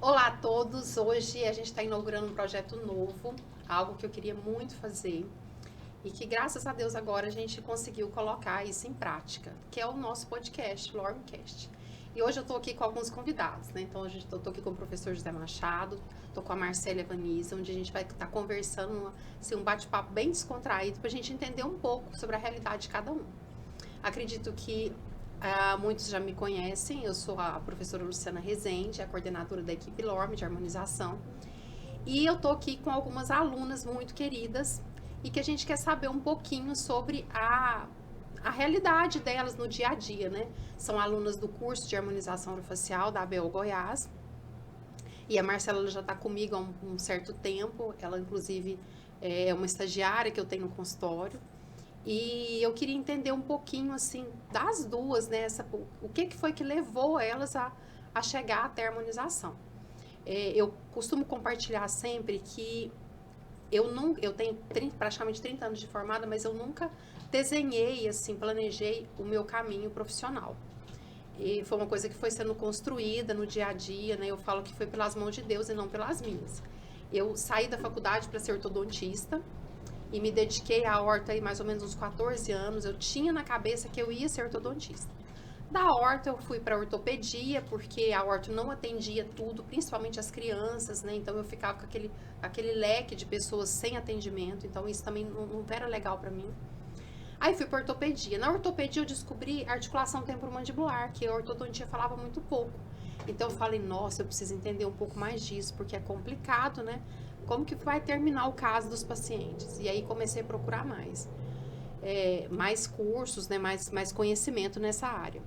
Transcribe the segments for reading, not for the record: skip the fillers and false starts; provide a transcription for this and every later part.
Olá a todos! Hoje a gente está inaugurando um projeto novo, algo que eu queria muito fazer e que graças a Deus agora a gente conseguiu colocar isso em prática, que é o nosso podcast, Lormcast. E hoje eu estou aqui com alguns convidados, né? Então, eu estou aqui com o professor José Machado, estou com a Marcela Evaniza, onde a gente vai estar conversando, assim, um bate-papo bem descontraído para a gente entender um pouco sobre a realidade de cada um. Acredito que muitos já me conhecem, eu sou a professora Luciana Rezende, a coordenadora da equipe LORM de harmonização. E eu tô aqui com algumas alunas muito queridas e que a gente quer saber um pouquinho sobre a realidade delas no dia a dia, né? São alunas do curso de harmonização orofacial da ABO Goiás. E a Marcela já está comigo há um certo tempo, ela inclusive é uma estagiária que eu tenho no consultório. E eu queria entender um pouquinho, assim, das duas, né? O que foi que levou elas a chegar até a harmonização. Eu costumo compartilhar sempre que eu tenho praticamente 30 anos de formada, mas eu nunca desenhei, assim, planejei o meu caminho profissional. E foi uma coisa que foi sendo construída no dia a dia, né? Eu falo que foi pelas mãos de Deus e não pelas minhas. Eu saí da faculdade para ser ortodontista, e me dediquei à horta aí mais ou menos uns 14 anos. Eu tinha na cabeça que eu ia ser ortodontista. Da horta eu fui para ortopedia, porque a horta não atendia tudo, principalmente as crianças, né? Então eu ficava com aquele leque de pessoas sem atendimento, então isso também não era legal para mim. Aí fui para ortopedia. Na ortopedia eu descobri articulação temporomandibular, que a ortodontia falava muito pouco. Então eu falei, nossa, eu preciso entender um pouco mais disso, porque é complicado, né? Como que vai terminar o caso dos pacientes? E aí comecei a procurar mais cursos, né? Mais conhecimento nessa área.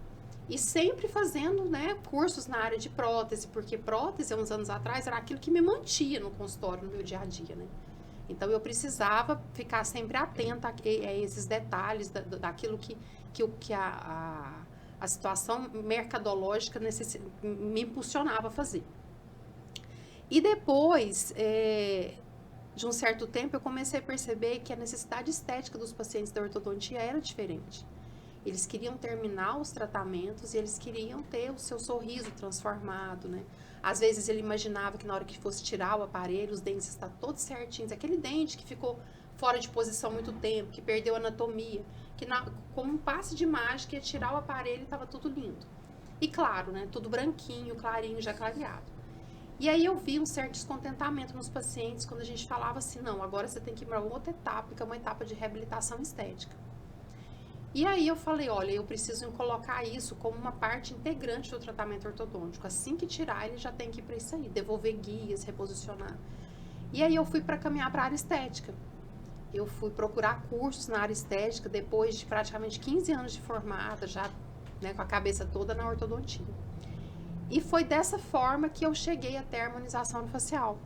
E sempre fazendo, né, cursos na área de prótese, porque prótese, há uns anos atrás, era aquilo que me mantinha no consultório, no meu dia a dia, né? Então, eu precisava ficar sempre atenta a esses detalhes daquilo que a situação mercadológica me impulsionava a fazer. E depois, de um certo tempo, eu comecei a perceber que a necessidade estética dos pacientes da ortodontia era diferente. Eles queriam terminar os tratamentos e eles queriam ter o seu sorriso transformado, né? Às vezes ele imaginava que na hora que fosse tirar o aparelho, os dentes estão todos certinhos. Aquele dente que ficou fora de posição muito tempo, que perdeu a anatomia, como um passe de mágica, ia tirar o aparelho e estava tudo lindo. E claro, né? Tudo branquinho, clarinho, já clareado. E aí eu vi um certo descontentamento nos pacientes quando a gente falava assim, não, agora você tem que ir para outra etapa, que é uma etapa de reabilitação estética. E aí eu falei, olha, eu preciso colocar isso como uma parte integrante do tratamento ortodôntico. Assim que tirar, ele já tem que ir para isso aí, devolver guias, reposicionar. E aí eu fui para caminhar para a área estética. Eu fui procurar cursos na área estética depois de praticamente 15 anos de formada, já, né, com a cabeça toda na ortodontia. E foi dessa forma que eu cheguei até a harmonização orofacial.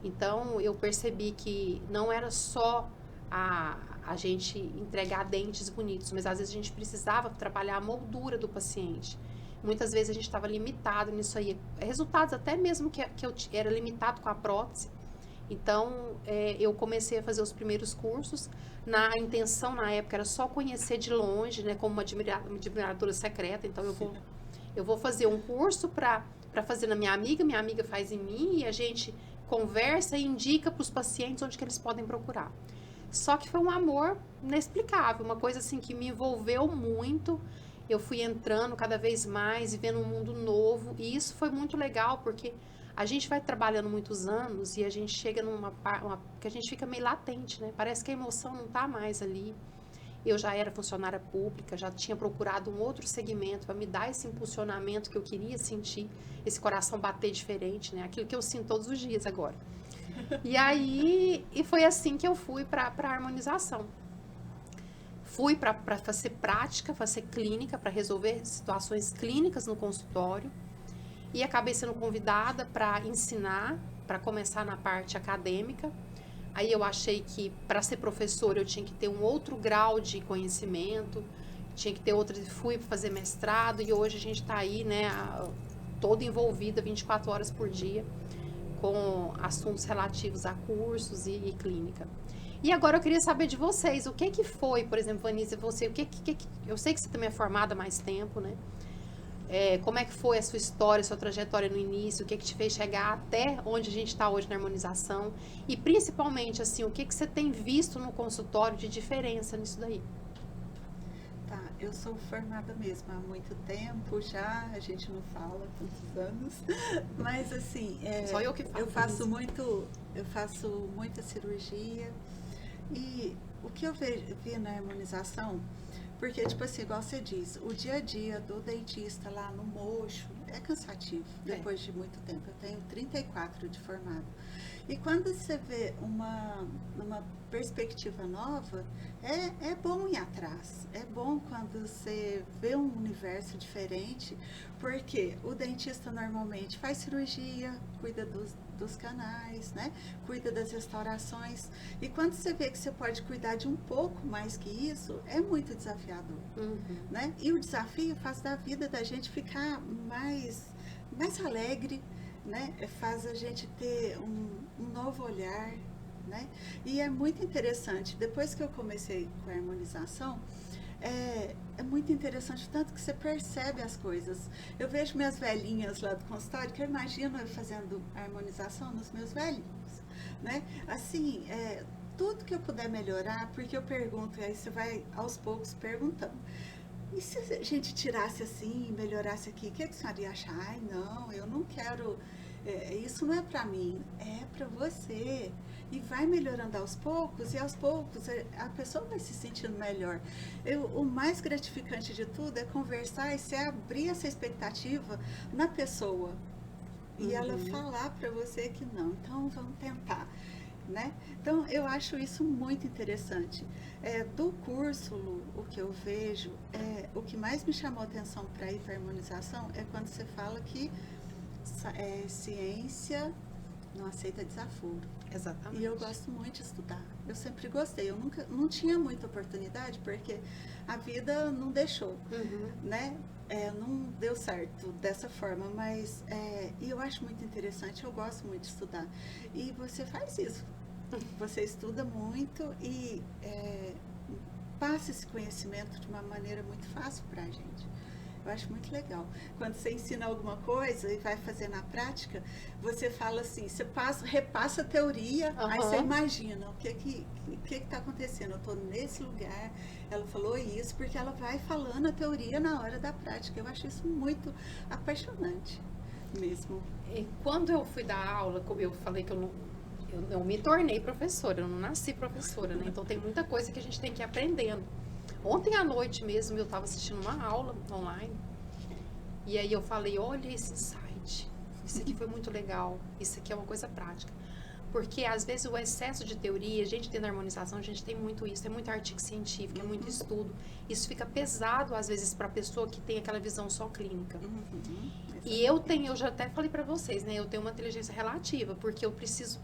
Então, eu percebi que não era só a gente entregar dentes bonitos, mas às vezes a gente precisava trabalhar a moldura do paciente. Muitas vezes a gente estava limitado nisso aí. Resultados até mesmo que eu era limitado com a prótese. Então, eu comecei a fazer os primeiros cursos. A intenção na época era só conhecer de longe, né, como uma admiradora secreta. Então, eu vou fazer um curso para fazer na minha amiga faz em mim, e a gente conversa e indica para os pacientes onde que eles podem procurar. Só que foi um amor inexplicável, uma coisa assim que me envolveu muito. Eu fui entrando cada vez mais e vendo um mundo novo, e isso foi muito legal, porque a gente vai trabalhando muitos anos e a gente chega que a gente fica meio latente, né? Parece que a emoção não tá mais ali. Eu já era funcionária pública, já tinha procurado um outro segmento para me dar esse impulsionamento que eu queria sentir, esse coração bater diferente, né? Aquilo que eu sinto todos os dias agora. E foi assim que eu fui para a harmonização. Fui para fazer prática, fazer clínica, para resolver situações clínicas no consultório. E acabei sendo convidada para ensinar, para começar na parte acadêmica. Aí eu achei que para ser professora eu tinha que ter um outro grau de conhecimento, tinha que ter fui fazer mestrado, e hoje a gente está aí, né, toda envolvida 24 horas por dia com assuntos relativos a cursos e clínica. E agora eu queria saber de vocês, o que foi, por exemplo, Vanessa, você, eu sei que você também é formada há mais tempo, né? como é que foi a sua história, a sua trajetória no início, o que te fez chegar até onde a gente está hoje na harmonização e principalmente, assim, o que você tem visto no consultório de diferença nisso daí? Tá, eu sou formada mesmo há muito tempo já, a gente não fala quantos anos, mas assim, Só eu que falo. Eu faço muita cirurgia e o que eu vi na harmonização, porque tipo assim, igual você diz, o dia a dia do dentista lá no mocho é cansativo depois de muito tempo. Eu tenho 34 de formado. E quando você vê uma perspectiva nova, é bom ir atrás. É bom quando você vê um universo diferente, porque o dentista normalmente faz cirurgia, cuida dos canais, né? Cuida das restaurações. E quando você vê que você pode cuidar de um pouco mais que isso, é muito desafiador. Uhum. Né? E o desafio faz da vida da gente ficar mais alegre, né? Faz a gente ter um novo olhar, né? E é muito interessante. Depois que eu comecei com a harmonização, é muito interessante, tanto que você percebe as coisas. Eu vejo minhas velhinhas lá do consultório, que eu imagino eu fazendo a harmonização nos meus velhinhos, né? Assim, tudo que eu puder melhorar, porque eu pergunto, aí você vai aos poucos perguntando. E se a gente tirasse assim, melhorasse aqui, o que a senhora ia achar? Ai, não, eu não quero, isso não é para mim, é para você. E vai melhorando aos poucos, e aos poucos a pessoa vai se sentindo melhor. O mais gratificante de tudo é conversar e você abrir essa expectativa na pessoa. E ela falar para você que não, então vamos tentar. Né? Então, eu acho isso muito interessante. Do curso, Lu, o que eu vejo, o que mais me chamou a atenção para ir para a harmonização é quando você fala que ciência não aceita desaforo. Exatamente. E eu gosto muito de estudar. Eu sempre gostei. Eu não tinha muita oportunidade porque a vida não deixou, né? Não deu certo dessa forma, mas e eu acho muito interessante, eu gosto muito de estudar. E você faz isso. Você estuda muito e passa esse conhecimento de uma maneira muito fácil para a gente. Eu acho muito legal. Quando você ensina alguma coisa e vai fazer na prática, você fala assim, você repassa a teoria, aí você imagina o que está acontecendo. Eu estou nesse lugar, ela falou isso, porque ela vai falando a teoria na hora da prática. Eu acho isso muito apaixonante mesmo. E quando eu fui dar aula, como eu falei que eu me tornei professora, eu não nasci professora, né? Então tem muita coisa que a gente tem que ir aprendendo. Ontem à noite mesmo eu estava assistindo uma aula online e aí eu falei, olha esse insight, isso aqui foi muito legal, isso aqui é uma coisa prática. Porque às vezes o excesso de teoria, a gente tem na harmonização, a gente tem muito isso, é muito artigo científico, é muito estudo. Isso fica pesado às vezes para a pessoa que tem aquela visão só clínica. E eu já até falei para vocês, né? Eu tenho uma inteligência relativa, porque eu preciso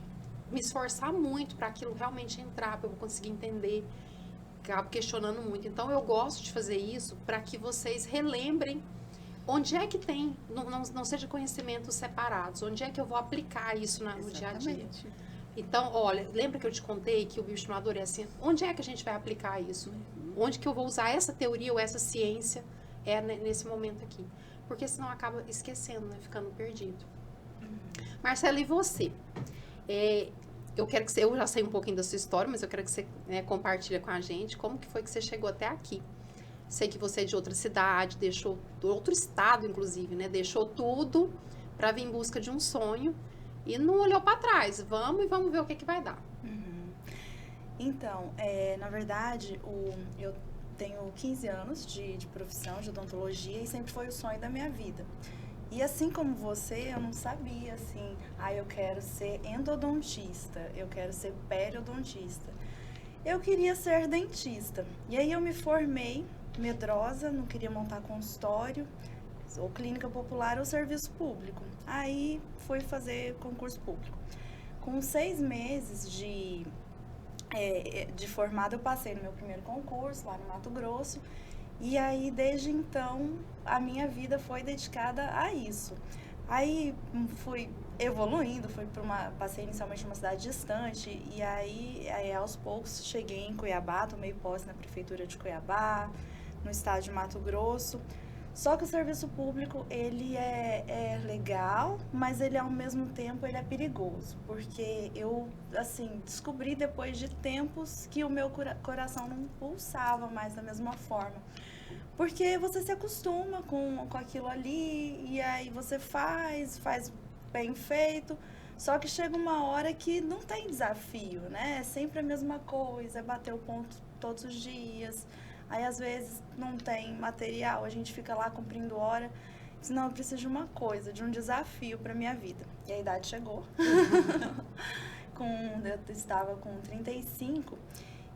me esforçar muito para aquilo realmente entrar, para eu conseguir entender. Acabo questionando muito. Então, eu gosto de fazer isso para que vocês relembrem onde é que tem, não seja conhecimentos separados, onde é que eu vou aplicar isso no dia a dia. Então, olha, lembra que eu te contei que o bioestimulador é assim? Onde é que a gente vai aplicar isso? Onde que eu vou usar essa teoria ou essa ciência nesse momento aqui? Porque senão acaba esquecendo, né? Ficando perdido. Marcela, e você? Eu quero que eu já sei um pouquinho da sua história, mas eu quero que você compartilhe com a gente como que foi que você chegou até aqui. Sei que você é de outra cidade, deixou outro estado, inclusive, né? Deixou tudo para vir em busca de um sonho e não olhou para trás. Vamos ver o que vai dar. Então, na verdade, eu tenho 15 anos de profissão de odontologia e sempre foi o sonho da minha vida. E assim como você, eu não sabia, assim, eu quero ser endodontista, eu quero ser periodontista. Eu queria ser dentista. E aí eu me formei, medrosa, não queria montar consultório, ou clínica popular ou serviço público. Aí fui fazer concurso público. Com 6 meses de formada, eu passei no meu primeiro concurso, lá no Mato Grosso. E aí, desde então, a minha vida foi dedicada a isso. Aí fui evoluindo, passei inicialmente numa cidade distante, e aí aos poucos cheguei em Cuiabá, tomei posse na prefeitura de Cuiabá, no estado de Mato Grosso. Só que o serviço público, ele é legal, mas ele ao mesmo tempo ele é perigoso, porque eu, assim, descobri depois de tempos que o meu coração não pulsava mais da mesma forma. Porque você se acostuma com aquilo ali, e aí você faz bem feito, só que chega uma hora que não tem desafio, né? É sempre a mesma coisa, é bater o ponto todos os dias. Aí, às vezes, não tem material, a gente fica lá cumprindo hora. Não, eu preciso de uma coisa, de um desafio para minha vida. E a idade chegou. Eu estava com 35,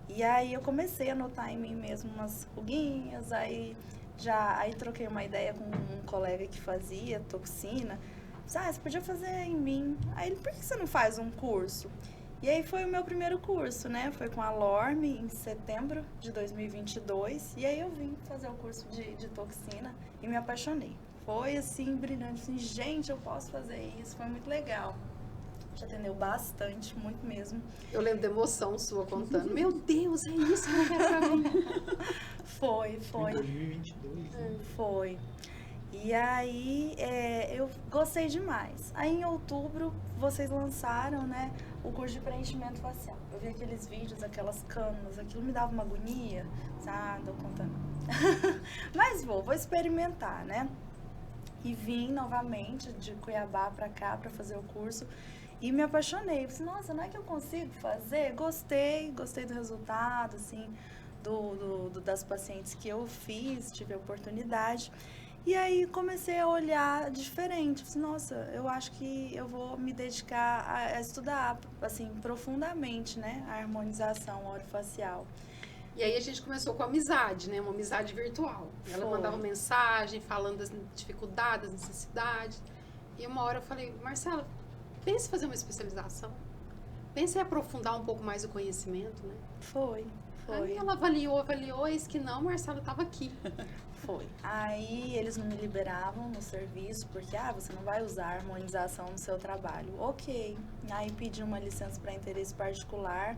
e aí eu comecei a notar em mim mesmo umas ruguinhas, aí troquei uma ideia com um colega que fazia toxina. Você podia fazer em mim. Aí ele, por que você não faz um curso? E aí foi o meu primeiro curso, né? Foi com a Lorme em setembro de 2022. E aí eu vim fazer o curso de toxina e me apaixonei. Foi assim, brilhante. Assim, gente, eu posso fazer isso. Foi muito legal. Te atendeu bastante, muito mesmo. Eu lembro da emoção sua contando. Meu Deus, é isso que eu quero pra mim. Foi. Em 2022, né? Foi. E aí, eu gostei demais. Aí, em outubro, vocês lançaram, né, o curso de preenchimento facial. Eu vi aqueles vídeos, aquelas camas, aquilo me dava uma agonia. Tô contando. Mas vou experimentar, né? E vim novamente de Cuiabá pra cá pra fazer o curso e me apaixonei. Eu falei, nossa, não é que eu consigo fazer? Gostei do resultado, assim, das pacientes que eu fiz, tive a oportunidade. E aí comecei a olhar diferente. Falei, nossa, eu acho que eu vou me dedicar a estudar, assim, profundamente, né? A harmonização orofacial. E aí a gente começou com amizade, né? Uma amizade virtual. Ela mandava mensagem falando das dificuldades, das necessidades. E uma hora eu falei, Marcela, pense em fazer uma especialização. Pense em aprofundar um pouco mais o conhecimento, né? Foi. Aí ela avaliou, eis que não, Marcela estava aqui. Foi. Aí eles não me liberavam no serviço, porque, você não vai usar harmonização no seu trabalho. Ok. Aí pedi uma licença para interesse particular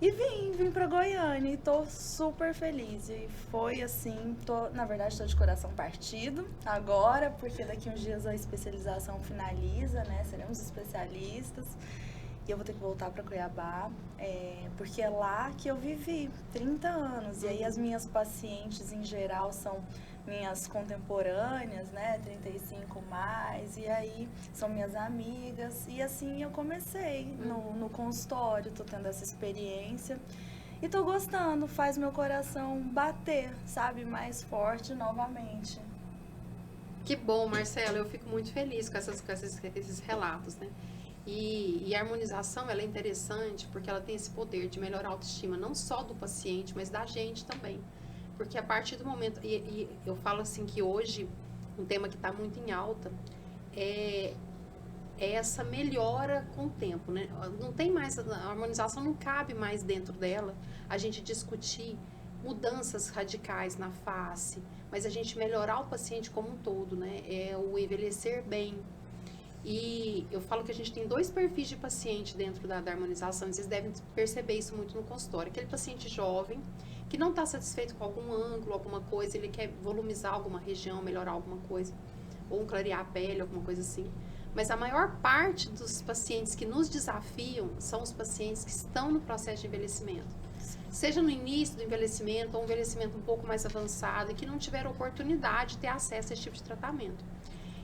e vim para Goiânia e tô super feliz. E foi assim, na verdade, tô de coração partido agora, porque daqui uns dias a especialização finaliza, né? Seremos especialistas. E eu vou ter que voltar para Cuiabá, porque é lá que eu vivi 30 anos. E aí as minhas pacientes, em geral, são minhas contemporâneas, né? 35 mais. E aí são minhas amigas. E assim eu comecei no consultório, tô tendo essa experiência. E tô gostando, faz meu coração bater, sabe? Mais forte novamente. Que bom, Marcela. Eu fico muito feliz com esses relatos, né? E a harmonização, ela é interessante porque ela tem esse poder de melhorar a autoestima, não só do paciente, mas da gente também. Porque a partir do momento, e eu falo assim que hoje, um tema que está muito em alta, é essa melhora com o tempo, né? Não tem mais, a harmonização não cabe mais dentro dela, a gente discutir mudanças radicais na face, mas a gente melhorar o paciente como um todo, né? É o envelhecer bem. E eu falo que a gente tem 2 perfis de paciente dentro da harmonização, vocês devem perceber isso muito no consultório. Aquele paciente jovem, que não está satisfeito com algum ângulo, alguma coisa, ele quer volumizar alguma região, melhorar alguma coisa, ou clarear a pele, alguma coisa assim. Mas a maior parte dos pacientes que nos desafiam são os pacientes que estão no processo de envelhecimento. Seja no início do envelhecimento, ou um envelhecimento um pouco mais avançado, e que não tiveram oportunidade de ter acesso a esse tipo de tratamento.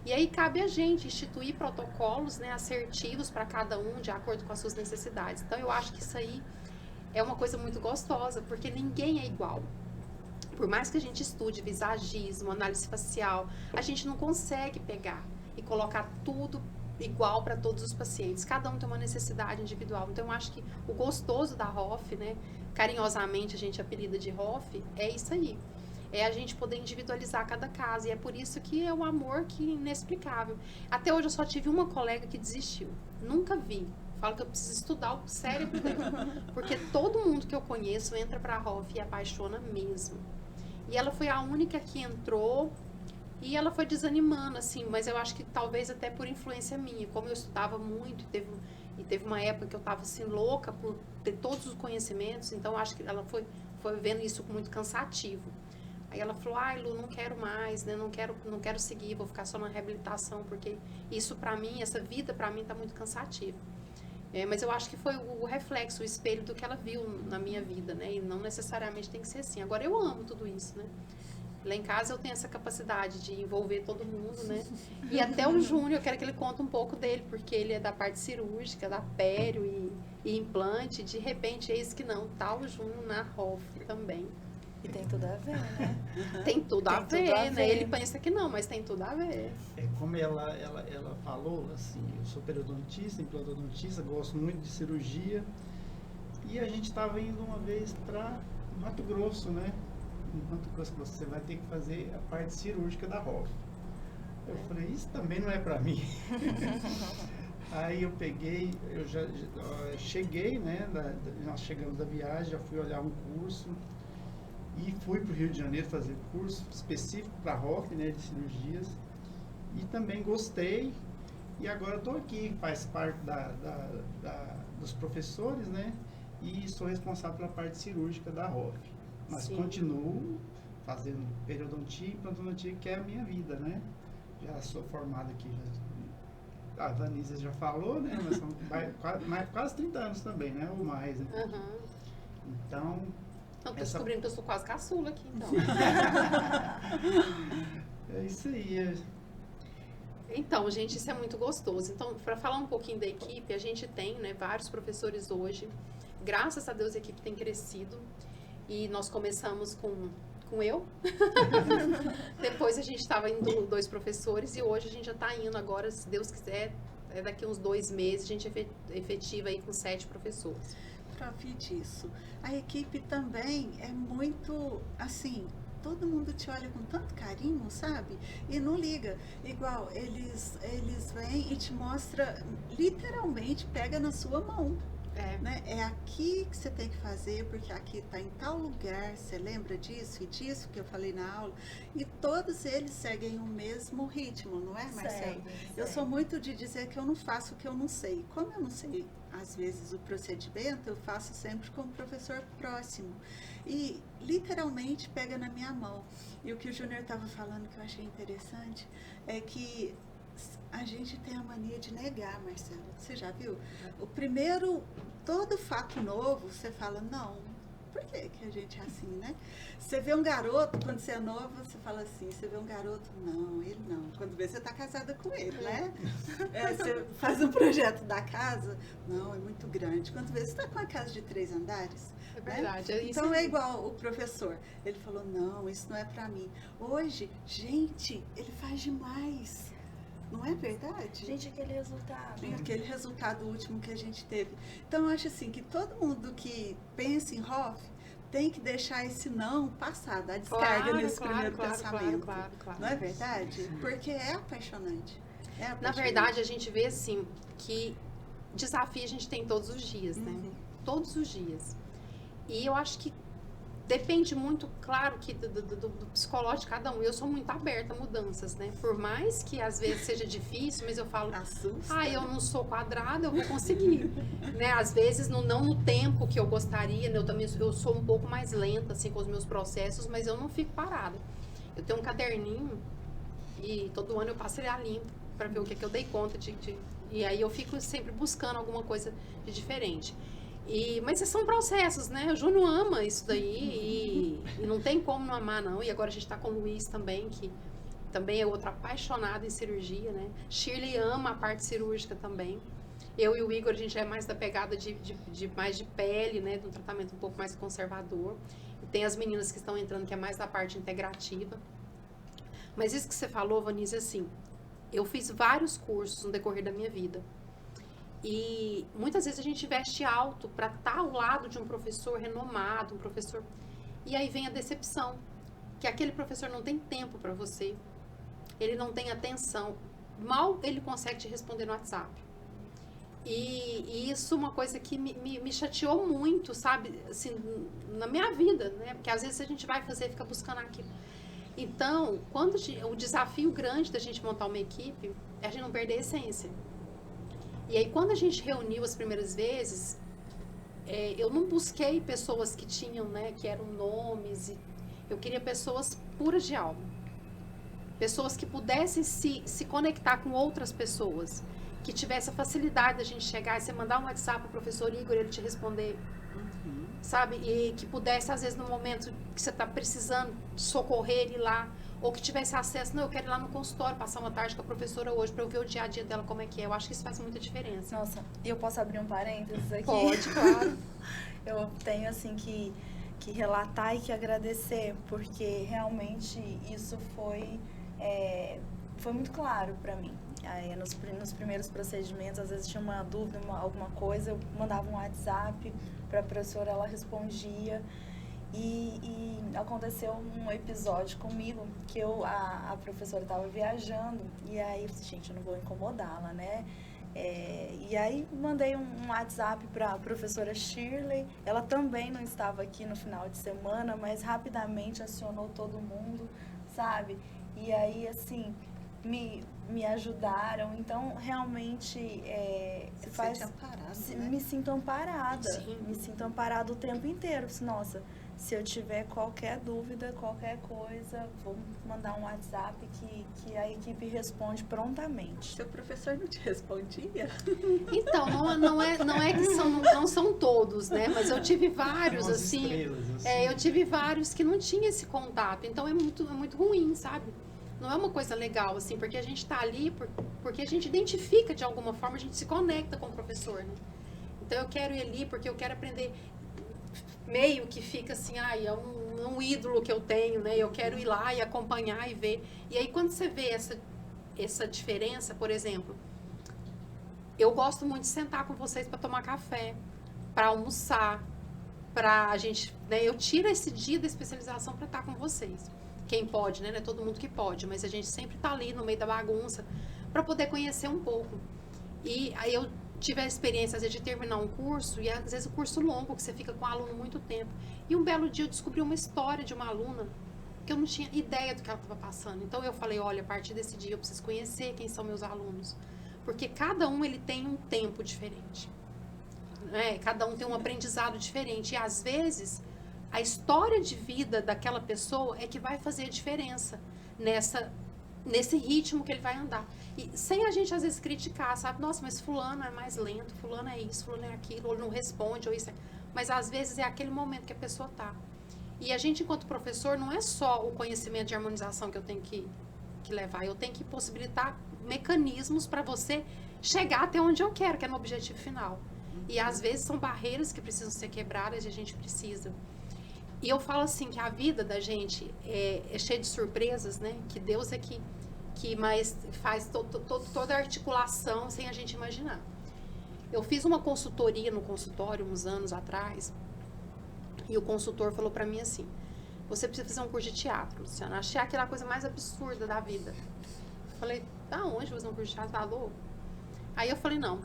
E aí cabe a gente instituir protocolos, né, assertivos para cada um, de acordo com as suas necessidades. Então, eu acho que isso aí é uma coisa muito gostosa, porque ninguém é igual. Por mais que a gente estude visagismo, análise facial, a gente não consegue pegar e colocar tudo igual para todos os pacientes. Cada um tem uma necessidade individual. Então, eu acho que o gostoso da ROF, né, carinhosamente a gente apelida de ROF, é isso aí. É a gente poder individualizar cada caso. E é por isso que é um amor que é inexplicável. Até hoje eu só tive uma colega que desistiu. Nunca vi. Falo que eu preciso estudar o cérebro dela. Porque todo mundo que eu conheço entra pra ROF e apaixona mesmo. E ela foi a única que entrou e ela foi desanimando, assim. Mas eu acho que talvez até por influência minha. Como eu estudava muito e teve uma época que eu tava assim louca por ter todos os conhecimentos. Então eu acho que ela foi vendo isso muito cansativo. Aí ela falou, ai Lu, não quero mais, né? Não quero seguir, vou ficar só na reabilitação, porque isso pra mim, essa vida pra mim tá muito cansativa. Mas eu acho que foi o reflexo, o espelho do que ela viu na minha vida, né? E não necessariamente tem que ser assim. Agora eu amo tudo isso, né? Lá em casa eu tenho essa capacidade de envolver todo mundo, né? E até o Júnior, eu quero que ele conte um pouco dele, porque ele é da parte cirúrgica, da pério e implante. De repente, eis que não, tá o Júnior na ROF também. E tem tudo a ver, né? Tem tudo a Tem ver, tudo a né? ver. Ele pensa que não, mas tem tudo a ver. Como ela falou, assim, eu sou periodontista, implantodontista, gosto muito de cirurgia. E a gente estava indo uma vez para Mato Grosso, né? Em Mato Grosso, você vai ter que fazer a parte cirúrgica da ROF. Eu falei, isso também não é para mim. Aí eu peguei, eu já cheguei, né? Nós chegamos da viagem, já fui olhar um curso. E fui para o Rio de Janeiro fazer curso específico para a ROF, né, de cirurgias. E também gostei. E agora estou aqui, faz parte dos professores, né? E sou responsável pela parte cirúrgica da ROF. Mas Sim. continuo fazendo periodontia e implantodontia, que é a minha vida, né? Já sou formado aqui, a Vanisa já falou, né? Mas são quase 30 anos também, né? Ou mais, né? Uhum. Então... Então, tô descobrindo que eu sou quase caçula aqui, então. É isso aí. Então, gente, isso é muito gostoso. Então, para falar um pouquinho da equipe, a gente tem, né, vários professores hoje. Graças a Deus, a equipe tem crescido. E nós começamos com eu. Depois a gente estava indo 2 professores e hoje a gente já está indo agora, se Deus quiser, daqui uns 2 meses, a gente efetiva aí com 7 professores. Profi disso. A equipe também é muito, assim, todo mundo te olha com tanto carinho, sabe? E não liga. Igual, eles vêm e te mostram, literalmente, pega na sua mão. Né? É aqui que você tem que fazer, porque aqui está em tal lugar, você lembra disso e disso que eu falei na aula? E todos eles seguem o mesmo ritmo, não é, Marcelo? Eu sou muito de dizer que eu não faço o que eu não sei. Como eu não sei, às vezes, o procedimento, eu faço sempre com o professor próximo. E, literalmente, pega na minha mão. E o que o Júnior estava falando, que eu achei interessante, é que a gente tem a mania de negar, Marcelo. Você já viu? O primeiro, todo fato novo, você fala, não, por que a gente é assim, né? Você vê um garoto, quando você é nova, você fala assim, você vê um garoto, não, ele não. Quando vê, você está casada com ele, né? Você faz um projeto da casa, não, é muito grande. Quando vê, você está com uma casa de 3 andares. É verdade. Né? Então é igual o professor. Ele falou, não, isso não é para mim. Hoje, gente, ele faz demais. Não é verdade? Gente, aquele resultado. Aquele resultado último que a gente teve. Então, eu acho assim que todo mundo que pensa em ROF tem que deixar esse não passar, dar descarga nesse primeiro pensamento. Claro. Não é verdade? Porque é apaixonante. Na verdade, a gente vê assim que desafio a gente tem todos os dias, né? Todos os dias. E eu acho que depende muito, claro, que do psicológico de cada um. Eu sou muito aberta a mudanças, né? Por mais que às vezes seja difícil, mas eu falo, eu não sou quadrada, eu vou conseguir. Né? Às vezes, não no tempo que eu gostaria, né? Eu sou um pouco mais lenta, assim, com os meus processos, mas eu não fico parada. Eu tenho um caderninho e todo ano eu passo ele a limpo para ver o que eu dei conta e aí eu fico sempre buscando alguma coisa de diferente. Mas são processos, né? O Júnior ama isso daí e não tem como não amar, não. E agora a gente está com o Luiz também, que também é outro apaixonado em cirurgia, né? Shirley ama a parte cirúrgica também. Eu e o Igor, a gente é mais da pegada mais de pele, né? De um tratamento um pouco mais conservador. E tem as meninas que estão entrando, que é mais da parte integrativa. Mas isso que você falou, Vanise, assim, eu fiz vários cursos no decorrer da minha vida. E muitas vezes a gente veste alto para estar ao lado de um professor renomado, um professor... E aí vem a decepção, que aquele professor não tem tempo para você, ele não tem atenção, mal ele consegue te responder no WhatsApp. E isso é uma coisa que me chateou muito, sabe, assim, na minha vida, né? Porque às vezes a gente vai fazer, fica buscando aquilo. Então, o desafio grande da gente montar uma equipe é a gente não perder a essência. E aí, quando a gente reuniu as primeiras vezes, eu não busquei pessoas que tinham, né, que eram nomes. Eu queria pessoas puras de alma. Pessoas que pudessem se conectar com outras pessoas. Que tivesse a facilidade da gente chegar e você mandar um WhatsApp pro professor Igor e ele te responder. Sabe? E que pudesse, às vezes, no momento que você está precisando socorrer ele lá, ou que tivesse acesso, não, eu quero ir lá no consultório, passar uma tarde com a professora hoje, para eu ver o dia a dia dela, como é que é. Eu acho que isso faz muita diferença. Nossa, eu posso abrir um parênteses aqui? Pode, claro. Eu tenho, assim, que relatar e que agradecer, porque realmente isso foi muito claro para mim. Aí, nos primeiros procedimentos, às vezes tinha uma dúvida, alguma coisa, eu mandava um WhatsApp para a professora, ela respondia. E aconteceu um episódio comigo que a professora estava viajando e aí eu disse, gente, eu não vou incomodá-la, né? E aí mandei um WhatsApp para a professora Shirley, ela também não estava aqui no final de semana, mas rapidamente acionou todo mundo, sabe? E aí, assim, me ajudaram, então realmente me sinto amparada, Sim. Me sinto amparada o tempo inteiro. Nossa, se eu tiver qualquer dúvida, qualquer coisa, vou mandar um WhatsApp que a equipe responde prontamente. Seu professor não te respondia? Então, não é que não são todos, né? Mas eu tive vários, Tem umas assim. estrelas, assim. Eu tive vários que não tinham esse contato. Então é muito ruim, sabe? Não é uma coisa legal, assim, porque a gente tá ali, porque a gente identifica de alguma forma, a gente se conecta com o professor, né? Então eu quero ir ali porque eu quero aprender, meio que fica assim, é um ídolo que eu tenho, né? Eu quero ir lá e acompanhar e ver. E aí quando você vê essa diferença, por exemplo, eu gosto muito de sentar com vocês para tomar café, para almoçar, para a gente, né? Eu tiro esse dia da especialização para estar com vocês. Quem pode, né? Não é todo mundo que pode, mas a gente sempre tá ali no meio da bagunça para poder conhecer um pouco. E aí eu tive a experiência, às vezes, de terminar um curso, e às vezes o curso longo, que você fica com o aluno muito tempo. E um belo dia eu descobri uma história de uma aluna que eu não tinha ideia do que ela estava passando. Então eu falei, olha, a partir desse dia eu preciso conhecer quem são meus alunos. Porque cada um, ele tem um tempo diferente. Né? Cada um tem um aprendizado diferente. E às vezes a história de vida daquela pessoa é que vai fazer a diferença nesse ritmo que ele vai andar. E sem a gente, às vezes, criticar, sabe? Nossa, mas fulano é mais lento, fulano é isso, fulano é aquilo, ou não responde, ou isso é... Mas, às vezes, é aquele momento que a pessoa tá. E a gente, enquanto professor, não é só o conhecimento de harmonização que eu tenho que levar, eu tenho que possibilitar mecanismos para você chegar até onde eu quero, que é no objetivo final. E, às vezes, são barreiras que precisam ser quebradas e a gente precisa. E eu falo assim, que a vida da gente é cheia de surpresas, né? Que Deus é que mais faz toda a articulação sem a gente imaginar. Eu fiz uma consultoria no consultório uns anos atrás, e o consultor falou pra mim assim, você precisa fazer um curso de teatro, Luciana. Achei aquela coisa mais absurda da vida. Falei, da onde fazer um curso de teatro? Tá louco? Aí eu falei, não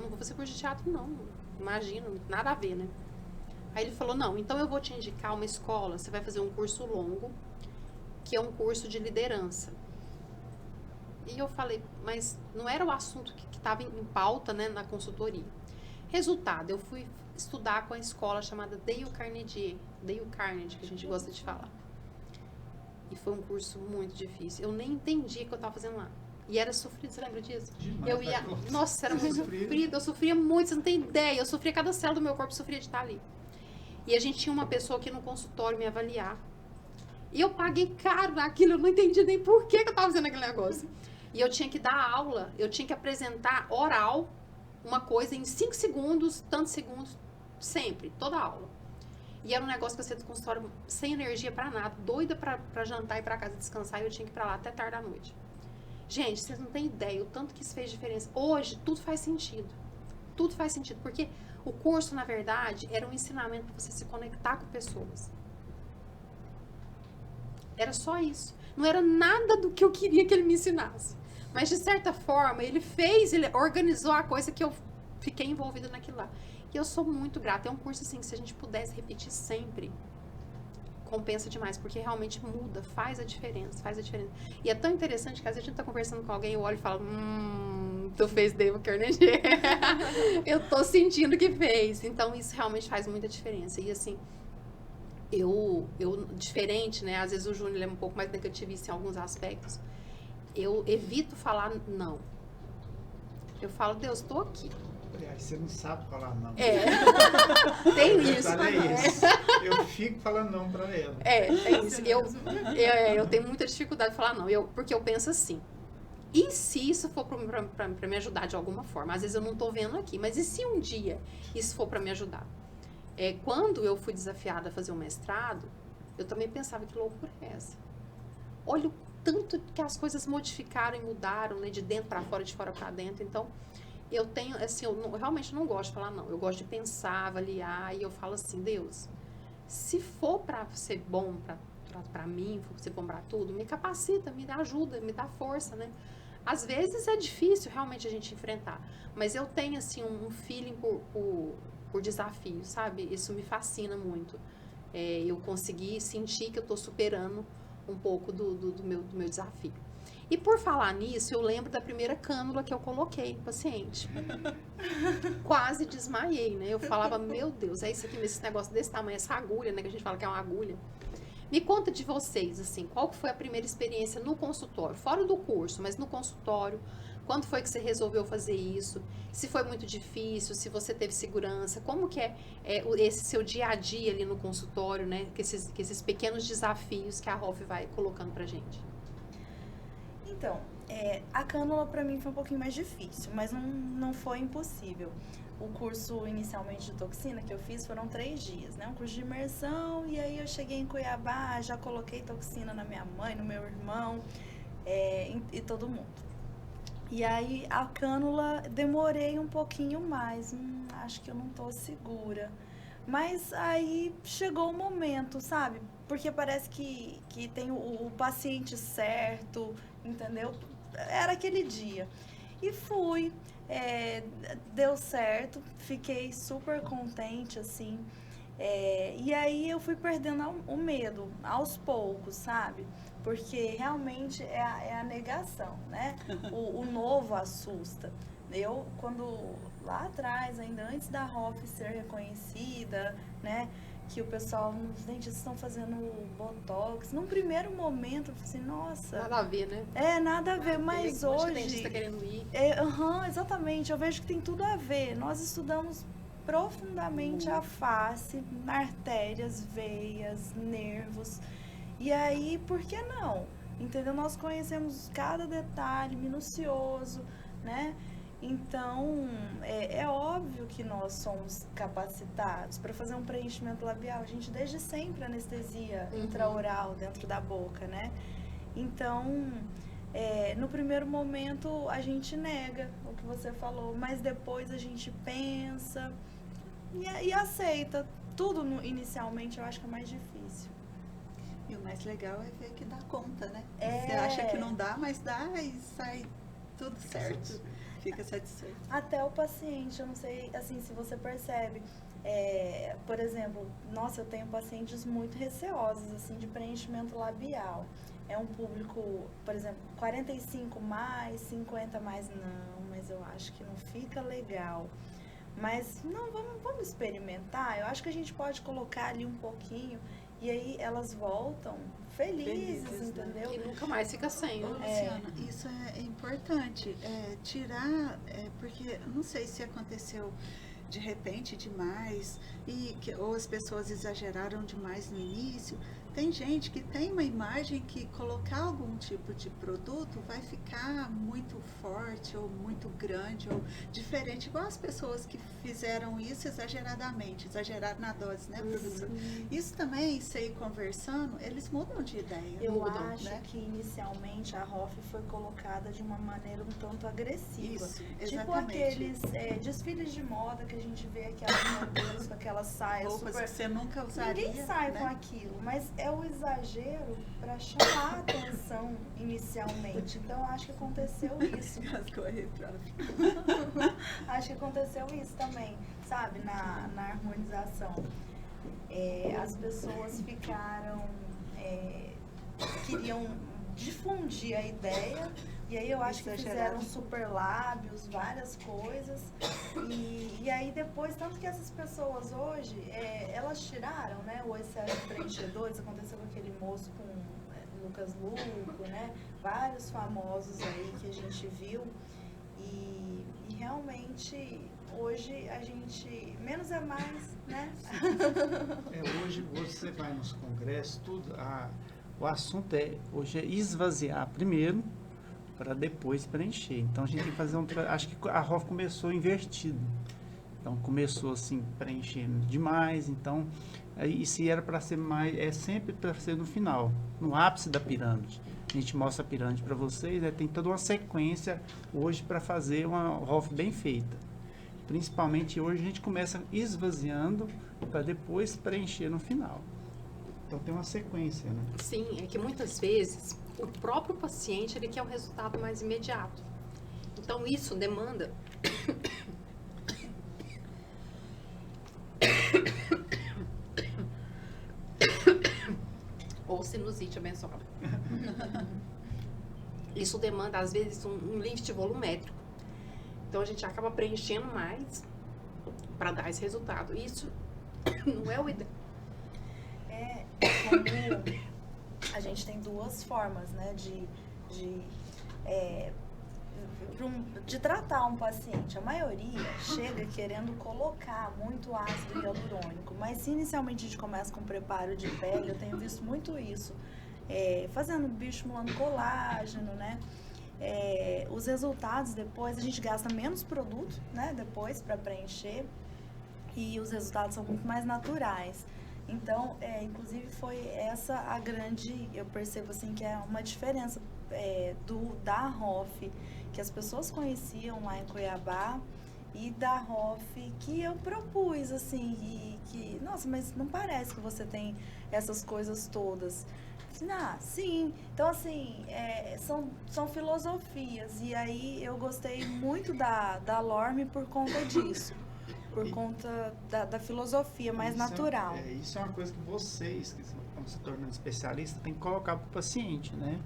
vou fazer curso de teatro, não. Imagina, nada a ver, né? Aí ele falou, não, então eu vou te indicar uma escola, você vai fazer um curso longo, que é um curso de liderança. E eu falei, mas não era o assunto que estava em pauta, né, na consultoria. Resultado, eu fui estudar com a escola chamada Dale Carnegie, que a gente gosta de falar. E foi um curso muito difícil. Eu nem entendi o que eu estava fazendo lá. E era sofrido, você lembra disso? Demais, nossa, era muito sofrido, eu sofria muito, você não tem ideia. Eu sofria, cada célula do meu corpo sofria de estar ali. E a gente tinha uma pessoa aqui no consultório me avaliar. E eu paguei caro naquilo, eu não entendi nem por que eu estava fazendo aquele negócio. E eu tinha que dar aula, eu tinha que apresentar oral uma coisa em 5 segundos, tantos segundos, sempre, toda aula. E era um negócio que eu saía do consultório sem energia pra nada, doida pra jantar e pra casa descansar, e eu tinha que ir pra lá até tarde da noite. Gente, vocês não têm ideia o tanto que isso fez diferença. Hoje, tudo faz sentido. Tudo faz sentido, porque o curso, na verdade, era um ensinamento para você se conectar com pessoas. Era só isso. Não era nada do que eu queria que ele me ensinasse. Mas, de certa forma, ele organizou a coisa que eu fiquei envolvida naquilo lá. E eu sou muito grata. É um curso, assim, que se a gente pudesse repetir sempre, compensa demais, porque realmente muda, faz a diferença. E é tão interessante que às vezes a gente tá conversando com alguém, eu olho e falo, tu fez Dale Carnegie. Eu tô sentindo que fez. Então, isso realmente faz muita diferença. E, assim, diferente, né? Às vezes o Júnior é um pouco mais negativista em alguns aspectos. Eu evito falar não. Eu falo, Deus, estou aqui. Aliás, você não sabe falar não. Tem isso. Eu fico falando não para ela. Tem isso. Eu tenho muita dificuldade de falar não, porque eu penso assim, e se isso for para me ajudar de alguma forma? Às vezes eu não estou vendo aqui, mas e se um dia isso for para me ajudar? Quando eu fui desafiada a fazer um mestrado, eu também pensava, que loucura é essa? Olha o tanto que as coisas modificaram e mudaram, né, de dentro para fora, de fora para dentro. Então, eu tenho, assim, eu realmente não gosto de falar não. Eu gosto de pensar, avaliar, e eu falo assim, Deus, se for para ser bom para mim, for ser bom para tudo, me capacita, me dá ajuda, me dá força, né? Às vezes é difícil realmente a gente enfrentar, mas eu tenho, assim, um feeling por desafio, sabe? Isso me fascina muito. Eu consegui sentir que eu estou superando um pouco do meu desafio. E por falar nisso, eu lembro da primeira cânula que eu coloquei no paciente. Quase desmaiei, né? Eu falava, meu Deus, é isso aqui, esse negócio desse tamanho, essa agulha, né? Que a gente fala que é uma agulha. Me conta de vocês, assim, qual foi a primeira experiência no consultório? Fora do curso, mas no consultório. Quando foi que você resolveu fazer isso? Se foi muito difícil, se você teve segurança, como que é esse seu dia a dia ali no consultório, né? Que esses pequenos desafios que a Hoff vai colocando pra gente. Então, a cânula pra mim foi um pouquinho mais difícil, mas não foi impossível. O curso inicialmente de toxina que eu fiz foram 3 dias, né? Um curso de imersão, e aí eu cheguei em Cuiabá, já coloquei toxina na minha mãe, no meu irmão, e todo mundo. E aí a cânula demorei um pouquinho mais, acho que eu não tô segura. Mas aí chegou o momento, sabe? Porque parece que tem o paciente certo, entendeu? Era aquele dia. E fui, deu certo, fiquei super contente, assim. E aí eu fui perdendo o medo, aos poucos, sabe? Porque realmente é a negação, né? O novo assusta. Eu, lá atrás, ainda antes da Hoff ser reconhecida, né? Que o pessoal, os dentistas estão fazendo botox. Num primeiro momento, eu falei assim, nossa... Nada a ver, né? Nada a ver, mas hoje... O dentista querendo ir. Exatamente, eu vejo que tem tudo a ver. Nós estudamos profundamente a face, artérias, veias, nervos. E aí, por que não? Entendeu? Nós conhecemos cada detalhe minucioso, né? Então, é óbvio que nós somos capacitados para fazer um preenchimento labial. A gente desde sempre anestesia intraoral dentro da boca, né? Então, no primeiro momento a gente nega o que você falou, mas depois a gente pensa e aceita. Tudo inicialmente eu acho que é mais difícil. E o mais legal é ver que dá conta, né? Você acha que não dá, mas dá e sai tudo certo. Fica satisfeito. Até o paciente, eu não sei, assim, se você percebe. Por exemplo, nossa, eu tenho pacientes muito receosos, assim, de preenchimento labial. É um público, por exemplo, 45 mais, 50 mais, não, mas eu acho que não fica legal. Mas, não, vamos experimentar. Eu acho que a gente pode colocar ali um pouquinho e aí elas voltam felizes, entendeu? E nunca mais fica sem, né? Luciana, isso é importante. Tirar, porque não sei se aconteceu de repente demais, ou as pessoas exageraram demais no início. Tem gente que tem uma imagem que colocar algum tipo de produto vai ficar muito forte, ou muito grande, ou diferente, igual as pessoas que fizeram isso exageradamente, exageraram na dose, né, professor? Isso também, você ir conversando, eles mudam de ideia. Eu acho que inicialmente a Hoff foi colocada de uma maneira um tanto agressiva. Isso, tipo exatamente. aqueles desfiles de moda que a gente vê aquelas modelos com aquelas saias Roupas super... que você nunca usaria. Ninguém sai, né, com aquilo, mas é o exagero para chamar a atenção inicialmente. Então acho que aconteceu isso. Acho que aconteceu isso também, sabe, na harmonização. As pessoas ficaram, queriam difundir a ideia. E aí eu acho que Exagerado. fizeram super lábios, várias coisas. E aí depois, tanto que essas pessoas hoje, elas tiraram, né, o excesso de preenchedores. Aconteceu com aquele moço com Lucas Luco, né? Vários famosos aí que a gente viu. E realmente hoje a gente, menos é mais, né? Hoje você vai nos congressos, tudo, o assunto hoje é esvaziar primeiro para depois preencher. Então a gente tem que fazer acho que a ROF começou invertido. Então começou assim preenchendo demais, então e se era para ser mais, é sempre para ser no final, no ápice da pirâmide. A gente mostra a pirâmide para vocês, né? Tem toda uma sequência hoje para fazer uma ROF bem feita. Principalmente hoje a gente começa esvaziando para depois preencher no final. Então tem uma sequência, né? Sim, é que muitas vezes o próprio paciente ele quer um resultado mais imediato. Então isso demanda ou sinusite abençoada. Isso demanda às vezes um lift volumétrico. Então a gente acaba preenchendo mais para dar esse resultado. Isso não é o ideal. Como a gente tem duas formas, né, de tratar um paciente. A maioria chega querendo colocar muito ácido hialurônico, mas se inicialmente a gente começa com preparo de pele, eu tenho visto muito isso, fazendo bioestimulando colágeno, né? Os resultados depois, a gente gasta menos produto, né, depois para preencher, e os resultados são muito mais naturais. Então, inclusive foi essa a grande, eu percebo assim que é uma diferença da ROF, que as pessoas conheciam lá em Cuiabá, e da ROF que eu propus, assim, e que, nossa, mas não parece que você tem essas coisas todas. Sim. Então, assim, são filosofias, e aí eu gostei muito da Lorme por conta disso. Por conta da filosofia mais natural. Isso é uma coisa que vocês, que estão se tornando especialistas, tem que colocar para o paciente, né?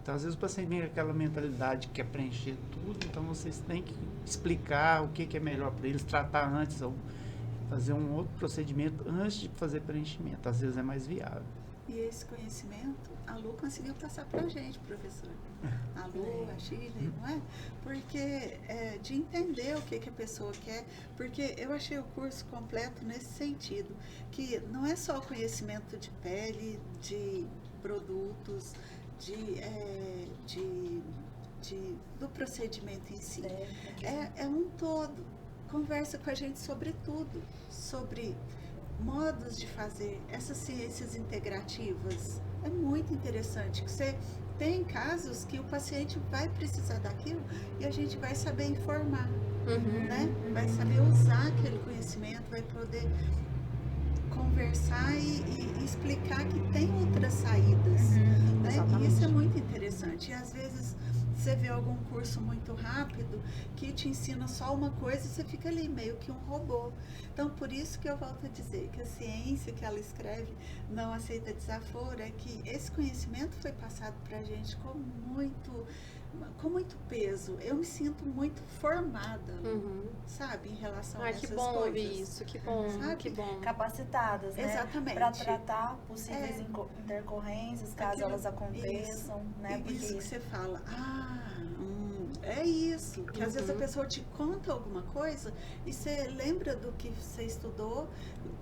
Então, às vezes o paciente tem aquela mentalidade que quer preencher tudo, então vocês têm que explicar o que é melhor para eles, tratar antes, ou fazer um outro procedimento antes de fazer preenchimento. Às vezes é mais viável. E esse conhecimento, a Lu conseguiu passar para a gente, professor. A Lu, a Chile, não é? Porque de entender o que a pessoa quer, porque eu achei o curso completo nesse sentido, que não é só o conhecimento de pele, de produtos, do procedimento em si. É um todo. Conversa com a gente sobre tudo, sobre modos de fazer essas ciências integrativas. É muito interessante que você tem casos que o paciente vai precisar daquilo e a gente vai saber informar, né? Vai saber usar aquele conhecimento, vai poder conversar e explicar que tem outras saídas, né? E isso é muito interessante. E às vezes você vê algum curso muito rápido que te ensina só uma coisa e você fica ali meio que um robô. Então, por isso que eu volto a dizer que a ciência que ela escreve não aceita desaforo, é que esse conhecimento foi passado para a gente com muito peso. Eu me sinto muito formada, sabe, em relação a essas que bom coisas. ouvir isso, que bom, sabe? que bom. Capacitadas, né? Exatamente. Para tratar possíveis intercorrências, caso elas aconteçam, né? Porque isso que você fala, é isso, que às vezes a pessoa te conta alguma coisa e você lembra do que você estudou,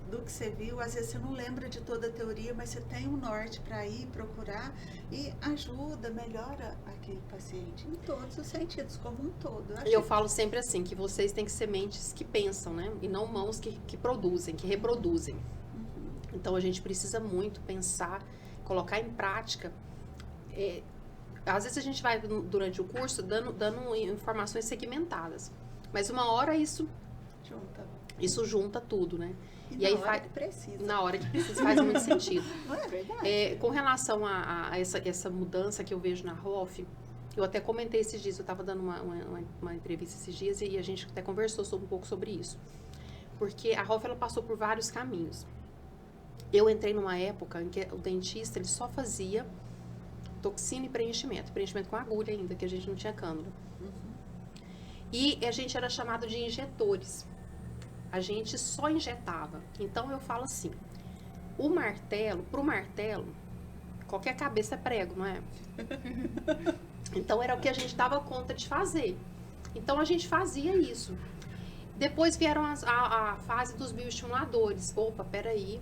do que você viu, às vezes você não lembra de toda a teoria, mas você tem um norte para ir procurar e ajuda, melhora aquele paciente em todos os sentidos, como um todo. Eu falo sempre assim, que vocês têm que ser mentes que pensam, né? E não mãos que produzem, que reproduzem. Então a gente precisa muito pensar, colocar em prática. Às vezes a gente vai durante o curso dando informações segmentadas, mas uma hora isso junta tudo, né? E aí hora que precisa. Na hora que precisa faz muito sentido. Não é verdade? Com relação a essa mudança que eu vejo na ROF, eu até comentei esses dias, eu estava dando uma entrevista esses dias e a gente até conversou um pouco sobre isso. Porque a ROF ela passou por vários caminhos. Eu entrei numa época em que o dentista ele só fazia toxina e preenchimento. Preenchimento com agulha ainda, que a gente não tinha cânula. E a gente era chamado de injetores. A gente só injetava. Então eu falo assim, pro martelo, qualquer cabeça é prego, não é? Então era o que a gente dava conta de fazer. Então a gente fazia isso. Depois vieram a fase dos bioestimuladores. Opa, peraí,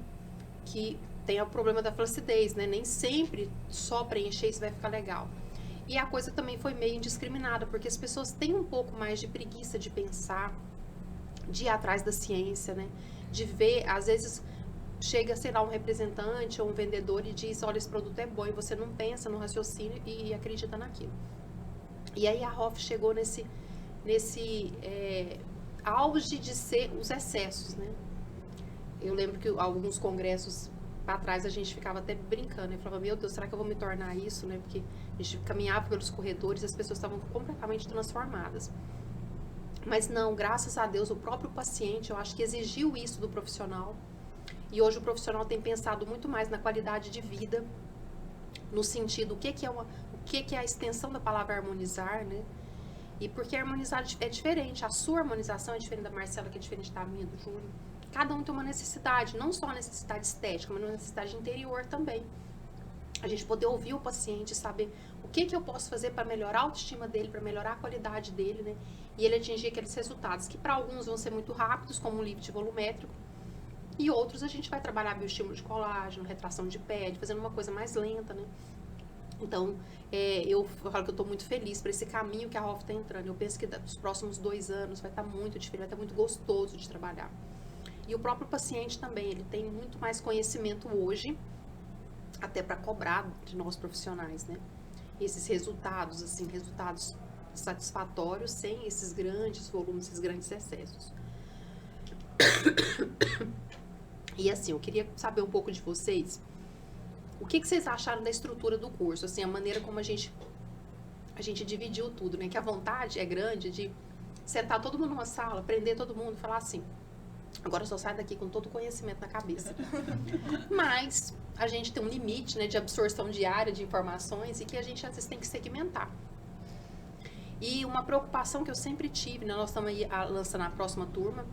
que tem o problema da flacidez, né? Nem sempre só preencher isso vai ficar legal. E a coisa também foi meio indiscriminada, porque as pessoas têm um pouco mais de preguiça de pensar, de ir atrás da ciência, né? De ver, às vezes chega, sei lá, um representante ou um vendedor e diz, olha, esse produto é bom, e você não pensa no raciocínio e acredita naquilo. E aí a Hoff chegou nesse auge de ser os excessos, né? Eu lembro que alguns congressos para trás a gente ficava até brincando, eu falava, meu Deus, será que eu vou me tornar isso, né? Porque a gente caminhava pelos corredores e as pessoas estavam completamente transformadas. Mas não, graças a Deus, o próprio paciente, eu acho que exigiu isso do profissional. E hoje o profissional tem pensado muito mais na qualidade de vida, no sentido, o que é a extensão da palavra harmonizar, né? E porque harmonizar é diferente, a sua harmonização é diferente da Marcela, que é diferente da minha, do Júlio. Cada um tem uma necessidade, não só a necessidade estética, mas uma necessidade interior também. A gente poder ouvir o paciente, saber o que eu posso fazer para melhorar a autoestima dele, para melhorar a qualidade dele, né? E ele atingir aqueles resultados, que para alguns vão ser muito rápidos, como um lift volumétrico, e outros a gente vai trabalhar bioestímulo de colágeno, retração de pele, fazendo uma coisa mais lenta, né? Então, eu falo que eu estou muito feliz para esse caminho que a Hoff está entrando. Eu penso que nos próximos 2 anos vai estar muito diferente, vai estar muito gostoso de trabalhar. E o próprio paciente também, ele tem muito mais conhecimento hoje, até para cobrar de nós profissionais, né? Esses resultados, assim, resultados satisfatórios, sem esses grandes volumes, esses grandes excessos. E assim, eu queria saber um pouco de vocês, o que vocês acharam da estrutura do curso, assim, a maneira como a gente dividiu tudo, né? Que a vontade é grande de sentar todo mundo numa sala, prender todo mundo e falar assim, agora eu só saio daqui com todo o conhecimento na cabeça. Mas a gente tem um limite, né, de absorção diária de informações e que a gente às vezes tem que segmentar. E uma preocupação que eu sempre tive, né, nós estamos aí lançando a próxima turma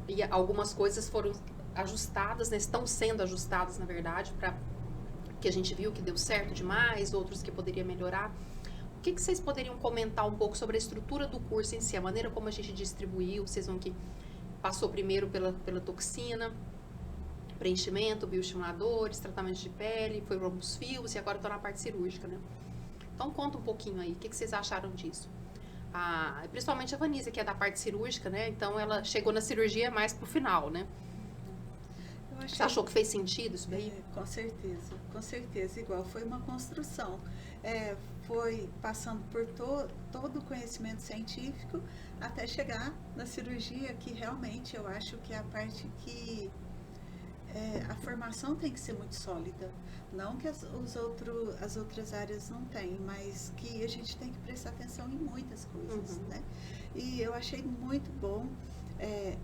e algumas coisas foram ajustadas, né, estão sendo ajustadas, na verdade, para que a gente viu que deu certo demais, outros que poderia melhorar. O que vocês poderiam comentar um pouco sobre a estrutura do curso em si, a maneira como a gente distribuiu? Vocês vão que passou primeiro pela toxina, preenchimento, bioestimuladores, tratamento de pele, foi para os fios e agora estou na parte cirúrgica, né? Então conta um pouquinho aí, o que vocês acharam disso? Principalmente a Vanisa, que é da parte cirúrgica, né? Então ela chegou na cirurgia mais pro final, né? Você achou que fez sentido isso daí? Com certeza, igual, foi uma construção. Foi passando por todo o conhecimento científico até chegar na cirurgia, que realmente eu acho que é a parte que a formação tem que ser muito sólida. Não que as outras áreas não têm, mas que a gente tem que prestar atenção em muitas coisas, né? E eu achei muito bom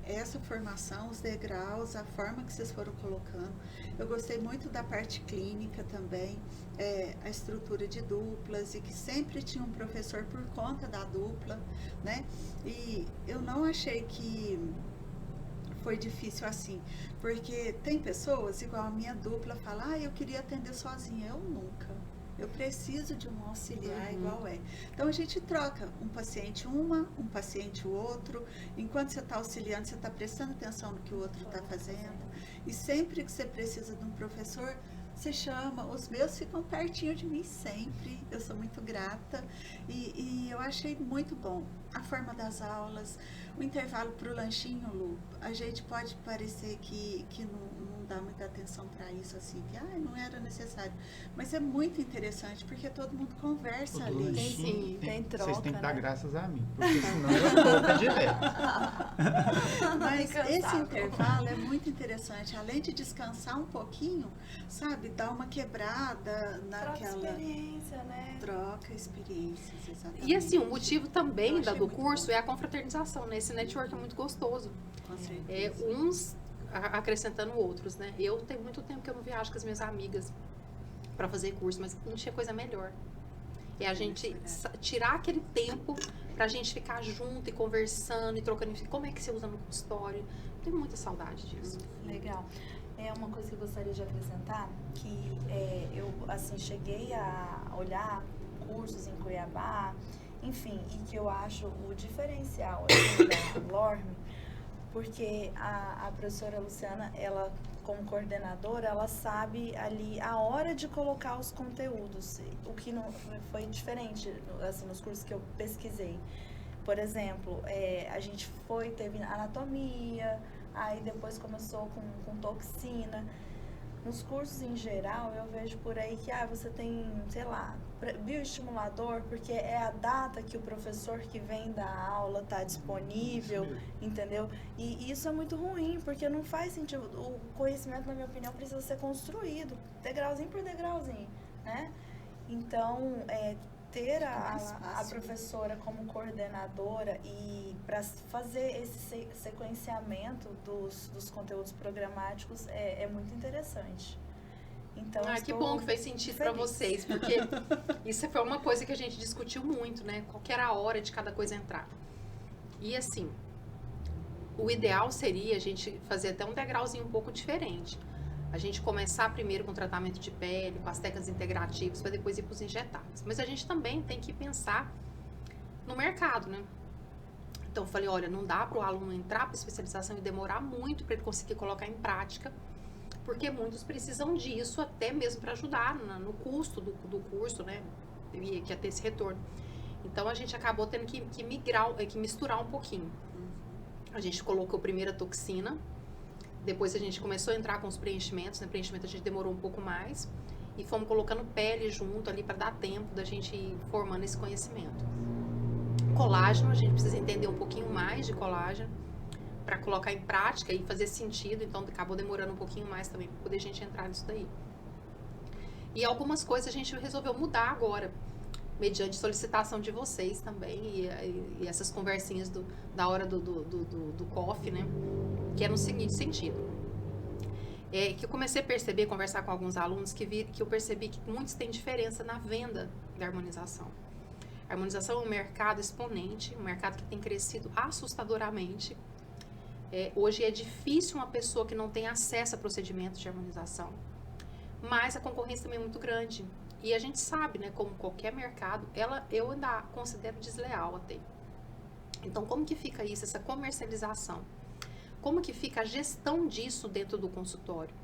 essa formação, os degraus, a forma que vocês foram colocando. Eu gostei muito da parte clínica também, a estrutura de duplas, e que sempre tinha um professor por conta da dupla, né? E eu não achei que foi difícil assim, porque tem pessoas, igual a minha dupla, fala, eu queria atender sozinha. Eu nunca. Eu preciso de um auxiliar igual Então a gente troca um paciente um paciente o outro. Enquanto você está auxiliando, você está prestando atenção no que o outro está fazendo. E sempre que você precisa de um professor, você chama. Os meus ficam pertinho de mim sempre. Eu sou muito grata. E eu achei muito bom a forma das aulas, o intervalo para o lanchinho, Lu. A gente pode parecer que não dá muita atenção para isso, assim, que não era necessário. Mas é muito interessante, porque todo mundo conversa ali. Tem troca, vocês têm que dar né? graças a mim, porque senão eu tô direto. Mas esse intervalo é muito interessante. Além de descansar um pouquinho, sabe, dar uma quebrada naquela... Troca experiência, né? Troca experiências, exatamente. E assim, o motivo também Eu achei do muito curso bom. é a confraternização, né? Esse network é muito gostoso. Com certeza. Uns acrescentando outros, né? Eu tenho muito tempo que eu não viajo com as minhas amigas. para fazer curso, mas não tinha coisa melhor. É a gente tirar aquele tempo pra gente ficar junto e conversando e trocando. Como é que você usa no consultório? Tenho muita saudade disso. Legal. É uma coisa que eu gostaria de acrescentar, que eu, assim, cheguei a olhar cursos em Cuiabá, enfim, e que eu acho o diferencial assim, da LORME, porque a professora Luciana, ela, como coordenadora, ela sabe ali a hora de colocar os conteúdos, o que não foi diferente, assim, nos cursos que eu pesquisei. Por exemplo, a gente teve anatomia, aí depois começou com toxina. Nos cursos em geral, eu vejo por aí que você tem, sei lá, bioestimulador, porque é a data que o professor que vem da aula está disponível, entendeu? E isso é muito ruim, porque não faz sentido. O conhecimento, na minha opinião, precisa ser construído, degrauzinho por degrauzinho, né? Então, ter a professora como coordenadora e para fazer esse sequenciamento dos conteúdos programáticos é muito interessante. Então, que bom que fez sentido para vocês, porque isso foi uma coisa que a gente discutiu muito, né? Qual que era a hora de cada coisa entrar. E assim, o ideal seria a gente fazer até um degrauzinho um pouco diferente. A gente começar primeiro com o tratamento de pele, com as técnicas integrativas, para depois ir para os injetáveis. Mas a gente também tem que pensar no mercado, né? Então eu falei, olha, não dá para o aluno entrar para especialização e demorar muito para ele conseguir colocar em prática, porque muitos precisam disso até mesmo para ajudar no custo do curso, né? Que ia ter esse retorno. Então a gente acabou tendo que misturar um pouquinho. A gente colocou primeiro a toxina, depois a gente começou a entrar com os preenchimentos, né? Preenchimento a gente demorou um pouco mais e fomos colocando pele junto ali para dar tempo da gente ir formando esse conhecimento. Colágeno, a gente precisa entender um pouquinho mais de colágeno para colocar em prática e fazer sentido, então acabou demorando um pouquinho mais também para poder a gente entrar nisso daí. E algumas coisas a gente resolveu mudar agora, mediante solicitação de vocês também e essas conversinhas da hora do coffee, né? Que é no seguinte sentido. Que eu comecei a perceber, conversar com alguns alunos, que eu percebi que muitos têm diferença na venda da harmonização. A harmonização é um mercado exponente, um mercado que tem crescido assustadoramente. Hoje é difícil uma pessoa que não tem acesso a procedimentos de harmonização, mas a concorrência também é muito grande. E a gente sabe, né, como qualquer mercado, eu ainda considero desleal até. Então, como que fica isso, essa comercialização? Como que fica a gestão disso dentro do consultório?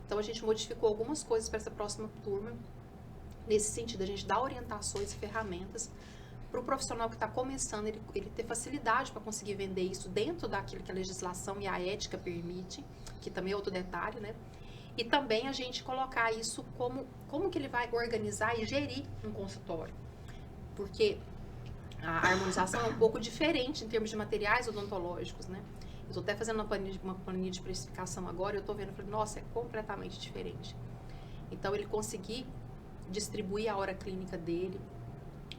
Então, a gente modificou algumas coisas para essa próxima turma, nesse sentido, a gente dá orientações e ferramentas para o profissional que está começando, ele ter facilidade para conseguir vender isso dentro daquilo que a legislação e a ética permite, que também é outro detalhe, né? E também a gente colocar isso como que ele vai organizar e gerir um consultório. Porque a harmonização é um pouco diferente em termos de materiais odontológicos, né? Eu estou até fazendo uma planilha de precificação agora e eu estou vendo, falei, nossa, é completamente diferente. Então, ele conseguir distribuir a hora clínica dele,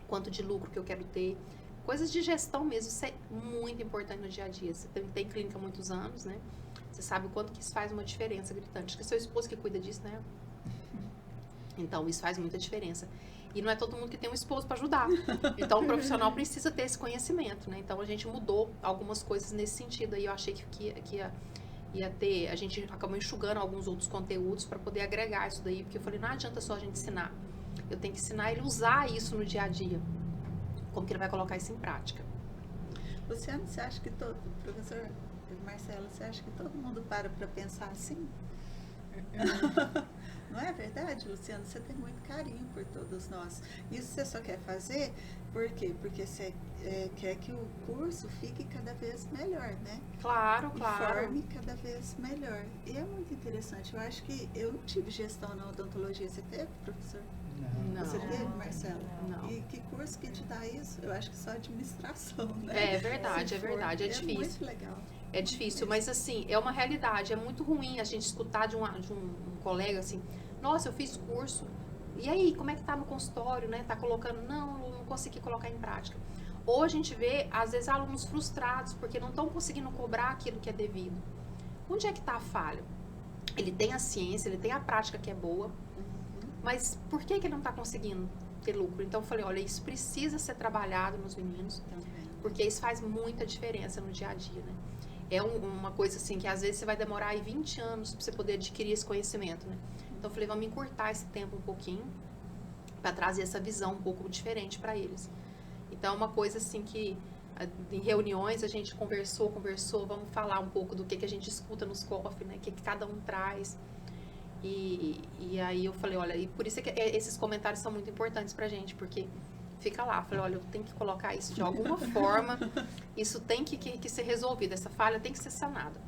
quanto de lucro que eu quero ter, coisas de gestão mesmo, isso é muito importante no dia a dia. Você tem clínica há muitos anos, né? Você sabe o quanto que isso faz uma diferença gritante. Acho que é seu esposo que cuida disso, né? Então, isso faz muita diferença. E não é todo mundo que tem um esposo para ajudar. Então, o profissional precisa ter esse conhecimento, né? Então, a gente mudou algumas coisas nesse sentido. Aí eu achei que ia ter... A gente acabou enxugando alguns outros conteúdos para poder agregar isso daí. Porque eu falei, não adianta só a gente ensinar. Eu tenho que ensinar ele a usar isso no dia a dia. Como que ele vai colocar isso em prática. Luciano, você acha que professor Marcelo, você acha que todo mundo para pensar assim? Não é verdade, Luciano? Você tem muito carinho por todos nós. Isso você só quer fazer por quê? Porque você quer que o curso fique cada vez melhor, né? Claro, e claro. forme cada vez melhor. E é muito interessante. Eu acho que eu não tive gestão na odontologia. Você teve, professor? Não. Você teve, Marcelo? Não. E que curso que te dá isso? Eu acho que só administração, né? É verdade, é verdade. É difícil. É muito legal. É difícil, mas assim, é uma realidade. É muito ruim a gente escutar de um colega assim, nossa, eu fiz curso, e aí, como é que tá no consultório, né? Tá colocando, não consegui colocar em prática. Ou a gente vê, às vezes, alunos frustrados, porque não estão conseguindo cobrar aquilo que é devido. Onde é que tá a falha? Ele tem a ciência, ele tem a prática que é boa, mas por que ele não está conseguindo ter lucro? Então eu falei, olha, isso precisa ser trabalhado nos meninos, porque isso faz muita diferença no dia a dia, né? É uma coisa assim que às vezes você vai demorar aí 20 anos para você poder adquirir esse conhecimento, né? Então eu falei, vamos encurtar esse tempo um pouquinho para trazer essa visão um pouco diferente para eles. Então é uma coisa assim que em reuniões a gente conversou, vamos falar um pouco do que a gente escuta nos COF, né? O que cada um traz. E aí eu falei, olha, e por isso é que esses comentários são muito importantes pra gente, porque fica lá, falei, olha, eu tenho que colocar isso de alguma forma, isso tem que ser resolvido, essa falha tem que ser sanada.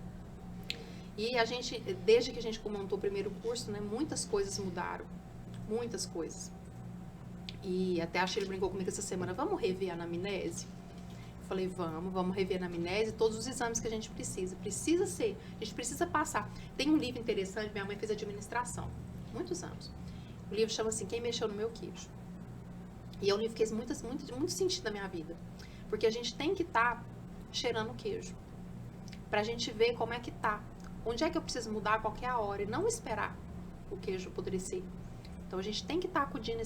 E a gente, desde que a gente montou o primeiro curso, né, muitas coisas mudaram, muitas coisas. E até a Sheila brincou comigo essa semana, vamos rever a anamnese? Eu falei, vamos rever a anamnese, todos os exames que a gente precisa ser, a gente precisa passar. Tem um livro interessante, minha mãe fez administração, muitos anos. O livro chama assim, Quem Mexeu no Meu Queijo? E é um livro que fez muito sentido na minha vida, porque a gente tem que estar cheirando o queijo, pra gente ver como é que tá, onde é que eu preciso mudar a qualquer hora, e não esperar o queijo apodrecer. Então a gente tem que estar acudindo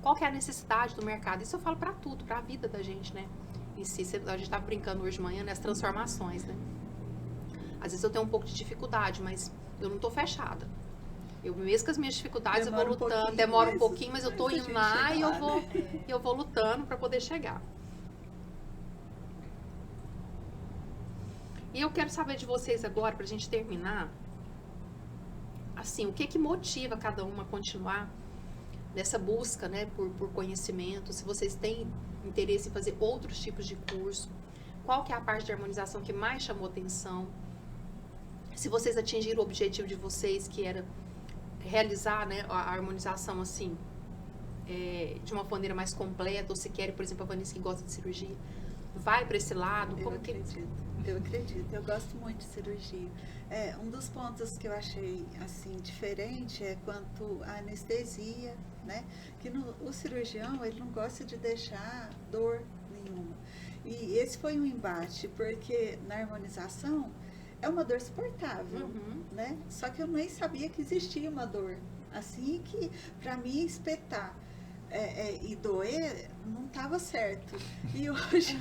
qual que é a necessidade do mercado, isso eu falo pra tudo, pra vida da gente, né? Em si, a gente estava brincando hoje de manhã, né, as transformações, né? Às vezes eu tenho um pouco de dificuldade, mas eu não tô fechada. Eu, mesmo com as minhas dificuldades, eu vou lutando, demora um pouquinho, mas eu tô indo lá e eu vou lutando para poder chegar. E eu quero saber de vocês agora, pra gente terminar, assim, o que motiva cada uma a continuar nessa busca, né, por conhecimento, se vocês têm interesse em fazer outros tipos de curso, qual que é a parte de harmonização que mais chamou atenção, se vocês atingiram o objetivo de vocês, que era realizar, né, a harmonização assim, de uma maneira mais completa, ou se querem, por exemplo, a Vanessa que gosta de cirurgia, vai para esse lado? Eu acredito, eu gosto muito de cirurgia. Um dos pontos que eu achei assim diferente é quanto à anestesia, né? Que o cirurgião, ele não gosta de deixar dor nenhuma. E esse foi um embate, porque na harmonização é uma dor suportável, né? Só que eu nem sabia que existia uma dor. Assim que, para mim, espetar e doer não estava certo. E hoje,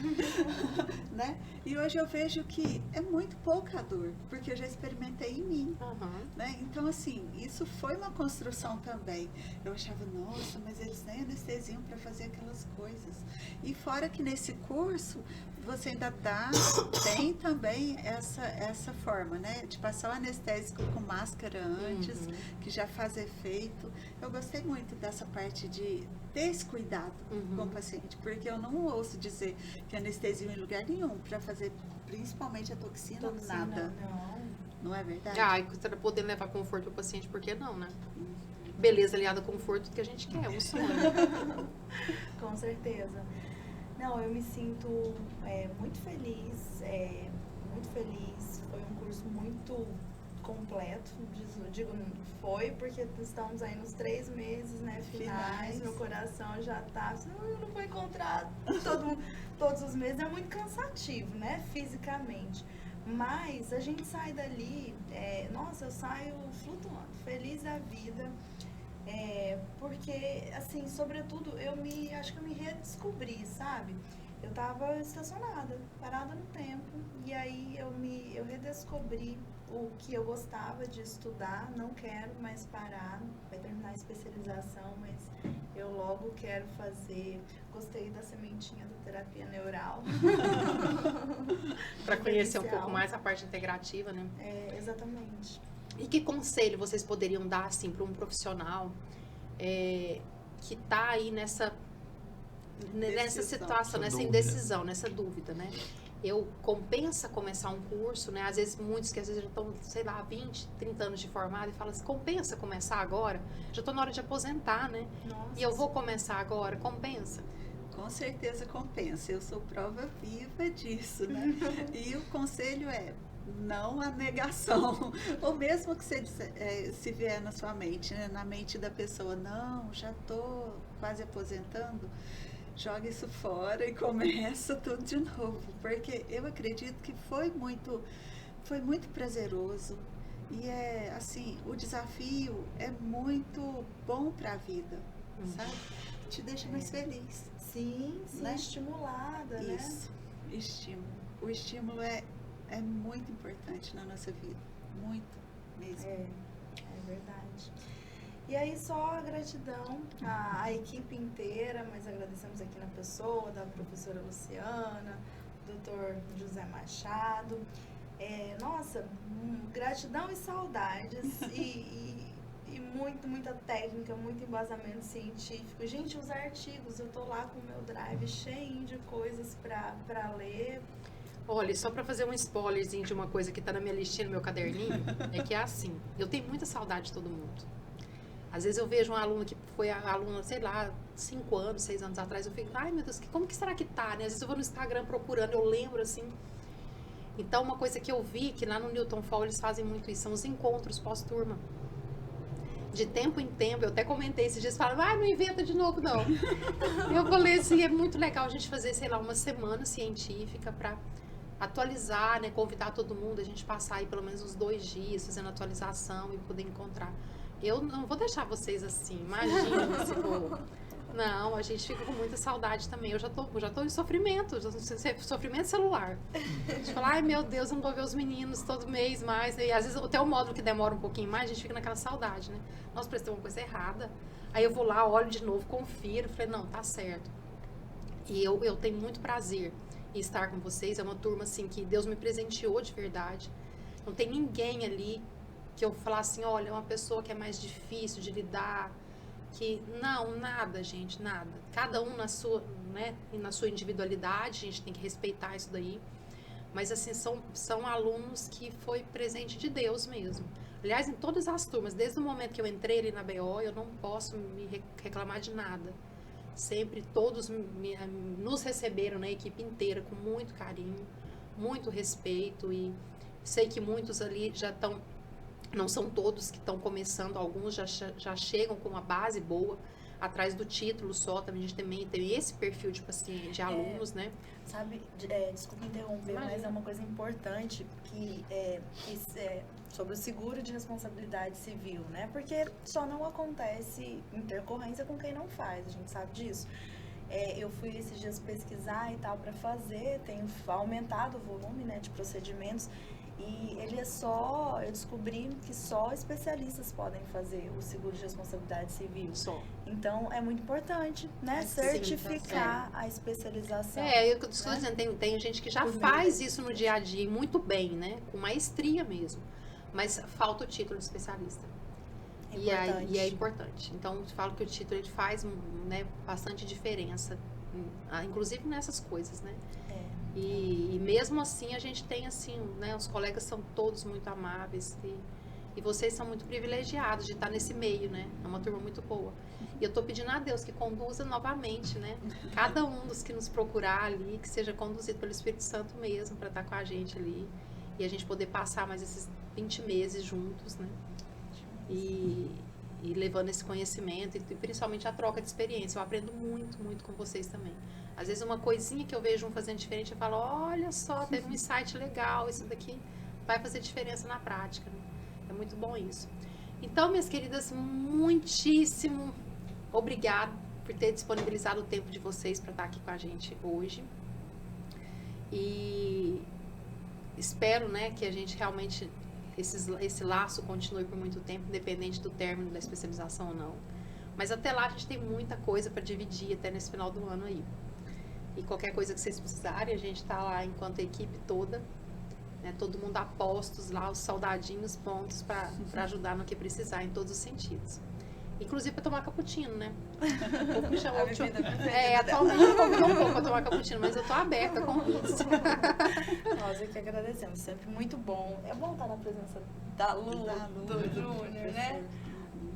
né? E hoje eu vejo que é muito pouca dor, porque eu já experimentei em mim, né? Então, assim, isso foi uma construção também. Eu achava, nossa, mas eles nem anestesiam para fazer aquelas coisas. E fora que nesse curso, você ainda tem também essa forma, né? De passar o anestésico com máscara antes, que já faz efeito. Eu gostei muito dessa parte de ter esse cuidado com o paciente, porque eu não ouço dizer que anestesia em lugar nenhum para fazer principalmente a toxina nada. Não é verdade? E você tá podendo levar conforto ao paciente, por que não, né? Beleza aliada a conforto, tudo que a gente quer, um sonho. Com certeza. Não, eu me sinto muito feliz, muito feliz. Foi um curso muito completo, digo, foi porque estamos aí nos 3 meses, né, finais, meu coração já tá, eu não vou encontrar todos os meses, é muito cansativo, né, fisicamente, mas a gente sai dali, nossa, eu saio flutuando, feliz da vida, porque, assim, sobretudo, acho que eu me redescobri, sabe? Eu tava estacionada, parada no tempo, e aí eu redescobri o que eu gostava de estudar, não quero mais parar, vai terminar a especialização, mas eu logo quero fazer, gostei da sementinha da terapia neural. Para conhecer um pouco mais a parte integrativa, né? Exatamente. E que conselho vocês poderiam dar, assim, para um profissional que tá aí nessa situação, nessa indecisão, nessa dúvida, né? Compensa começar um curso, né? Às vezes muitos que às vezes já estão, sei lá, 20, 30 anos de formado e falam assim, compensa começar agora? Já estou na hora de aposentar, né? Nossa. E eu vou começar agora, compensa? Com certeza compensa, eu sou prova viva disso, né? E o conselho é não a negação, ou mesmo que você se vier na sua mente, né? Na mente da pessoa, não, já estou quase aposentando, joga isso fora e começa tudo de novo, porque eu acredito que foi muito prazeroso, E é assim, o desafio é muito bom para a vida, sabe? Te deixa mais feliz. Sim, Né? estimulada, né? Isso, estímulo. O estímulo é muito importante na nossa vida, muito mesmo. É verdade. E aí só a gratidão à equipe inteira, mas agradecemos aqui na pessoa da professora Luciana, doutor José Machado. Nossa, gratidão e saudades e muita técnica, muito embasamento científico. Gente, os artigos, eu tô lá com o meu drive cheio de coisas para ler. Olha, só para fazer um spoilerzinho de uma coisa que tá na minha listinha, no meu caderninho, é que é assim, eu tenho muita saudade de todo mundo. Às vezes eu vejo uma aluna que foi a aluna, sei lá, 5 anos, 6 anos atrás, eu fico, ai meu Deus, como que será que tá, né? Às vezes eu vou no Instagram procurando, eu lembro assim. Então, uma coisa que eu vi, que lá no Newton Fall eles fazem muito isso, são os encontros pós-turma. De tempo em tempo, eu até comentei esses dias, falaram, não inventa de novo não. Eu falei assim, é muito legal a gente fazer, sei lá, uma semana científica para atualizar, né, convidar todo mundo, a gente passar aí pelo menos uns 2 dias fazendo atualização e poder encontrar. Eu não vou deixar vocês assim, imagina se for. Não, a gente fica com muita saudade também. Eu já tô em sofrimento, sofrimento celular. A gente fala, ai meu Deus, eu não vou ver os meninos todo mês mais. E às vezes até o módulo que demora um pouquinho mais, a gente fica naquela saudade, né? Nossa, parece que tem uma coisa errada. Aí eu vou lá, olho de novo, confiro, falei, não, tá certo. E eu tenho muito prazer em estar com vocês. É uma turma assim que Deus me presenteou de verdade. Não tem ninguém ali que eu falar assim, olha, é uma pessoa que é mais difícil de lidar, que não, nada, gente, nada. Cada um na sua, né, e na sua individualidade, a gente tem que respeitar isso daí. Mas assim, são alunos que foi presente de Deus mesmo. Aliás, em todas as turmas, desde o momento que eu entrei ali na BO, eu não posso me reclamar de nada. Sempre todos nos receberam, né, a equipe inteira, com muito carinho, muito respeito, e sei que muitos ali já estão, não são todos que estão começando, alguns já chegam com uma base boa, atrás do título só, também a gente também tem esse perfil de paciente, de alunos, né? Sabe, desculpa interromper, Imagina. mas é uma coisa importante que sobre o seguro de responsabilidade civil, né? Porque só não acontece intercorrência com quem não faz, a gente sabe disso. Eu fui esses dias pesquisar e tal para fazer, tenho aumentado o volume, né, de procedimentos. E ele eu descobri que só especialistas podem fazer o seguro de responsabilidade civil. Só. Então, é muito importante, né? Sim, Certificar a especialização. Eu estou dizendo, tem gente que já faz isso no dia a dia, e muito bem, né? Com maestria mesmo. Mas falta o título de especialista. E é importante. Então, eu falo que o título ele faz, né, bastante diferença, inclusive nessas coisas, né? E mesmo assim a gente tem assim, né, os colegas são todos muito amáveis e vocês são muito privilegiados de estar nesse meio, né? É uma turma muito boa. E eu estou pedindo a Deus que conduza novamente, né? Cada um dos que nos procurar ali, que seja conduzido pelo Espírito Santo mesmo para estar com a gente ali e a gente poder passar mais esses 20 meses juntos, né? E levando esse conhecimento e principalmente a troca de experiência. Eu aprendo muito, muito com vocês também. Às vezes uma coisinha que eu vejo um fazendo diferente, eu falo, olha só, teve um insight legal, isso daqui vai fazer diferença na prática, né? É muito bom isso. Então, minhas queridas, muitíssimo obrigado por ter disponibilizado o tempo de vocês para estar aqui com a gente hoje. E espero, né, que a gente realmente, esse laço continue por muito tempo, independente do término da especialização ou não. Mas até lá a gente tem muita coisa para dividir até nesse final do ano aí. E qualquer coisa que vocês precisarem, a gente está lá enquanto a equipe toda, né, todo mundo a postos lá, os soldadinhos prontos para ajudar no que precisar, em todos os sentidos. Inclusive para tomar cappuccino, né? O povo me chamou, atualmente eu convido um pouco para tomar cappuccino, mas eu tô aberta a convites. Nós aqui agradecemos, sempre muito bom. É bom estar na presença da Lu, do Júnior, né?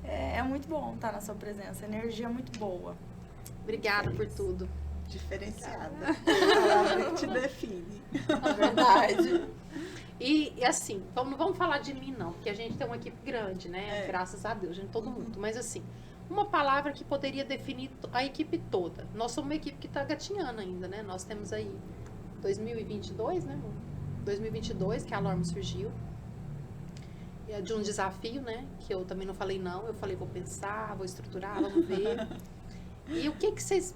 É muito bom estar na sua presença, a energia é muito boa. Obrigada por tudo. Diferenciada. A palavra que te define. É verdade. E assim, não vamos falar de mim não, porque a gente tem uma equipe grande, né? Graças a Deus, gente, todo mundo. Mas assim, uma palavra que poderia definir a equipe toda. Nós somos uma equipe que está gatinhando ainda, né? Nós temos aí 2022, né? 2022 que a Lorma surgiu. de um desafio, né? Que eu também não falei não, eu falei vou pensar, vou estruturar, vamos ver. E o que vocês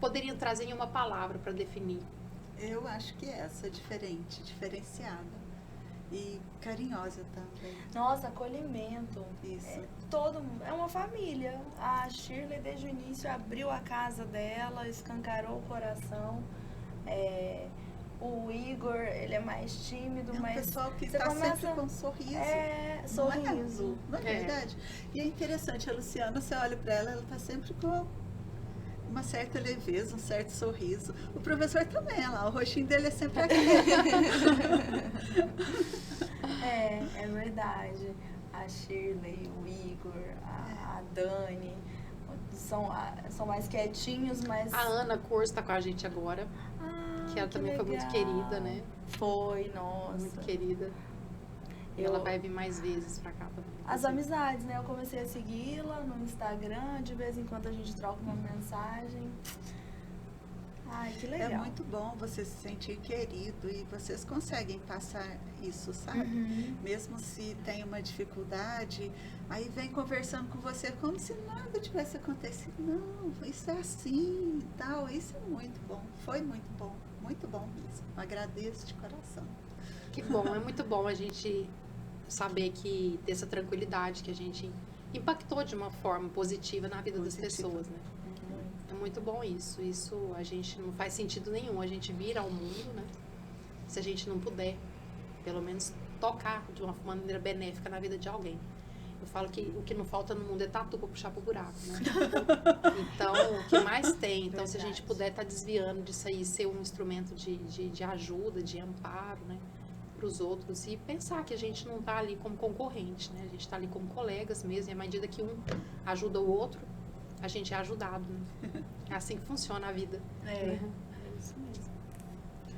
poderiam trazer em uma palavra para definir? Eu acho que essa é diferente, diferenciada e carinhosa também. Nossa, acolhimento. Isso. É uma família. A Shirley, desde o início, abriu a casa dela, escancarou o coração. O Igor, ele é mais tímido, É um mas pessoal que você está começa- sempre com um sorriso. sorriso. Não é É. verdade? E é interessante, a Luciana, você olha para ela está sempre com uma certa leveza, um certo sorriso. O professor também, olha lá, o rostinho dele é sempre aquele. É verdade. A Shirley, o Igor, a Dani são mais quietinhos, mas. A Ana Corso está com a gente agora, que ela também foi muito legal. querida, né? Foi, nossa. Muito querida. E ela vai vir mais vezes pra cá também. As amizades, né? Eu comecei a segui-la no Instagram, de vez em quando a gente troca uma mensagem. Ai, que legal. É muito bom você se sentir querido e vocês conseguem passar isso, sabe? Uhum. Mesmo se tem uma dificuldade, aí vem conversando com você como se nada tivesse acontecido. Não, isso é assim e tal. Isso é muito bom. Foi muito bom mesmo. Agradeço de coração. Que bom, é muito bom a gente saber que ter essa tranquilidade que a gente impactou de uma forma positiva na vida das Positiva. pessoas, né? É muito bom isso. Isso a gente não faz sentido nenhum. A gente vira ao mundo, né? Se a gente não puder, pelo menos, tocar de uma maneira benéfica na vida de alguém. Eu falo que o que não falta no mundo é tatu para puxar pro buraco, né? Então, o que mais tem? Então, se a gente Verdade. puder estar desviando disso aí, ser um instrumento de ajuda, de amparo, né? Para os outros e pensar que a gente não está ali como concorrente, né? A gente está ali como colegas mesmo, e à medida que um ajuda o outro, a gente é ajudado, né? É assim que funciona a vida. É. Isso mesmo.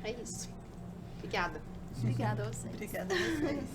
É isso. Obrigada. Obrigada a vocês. Obrigada a vocês.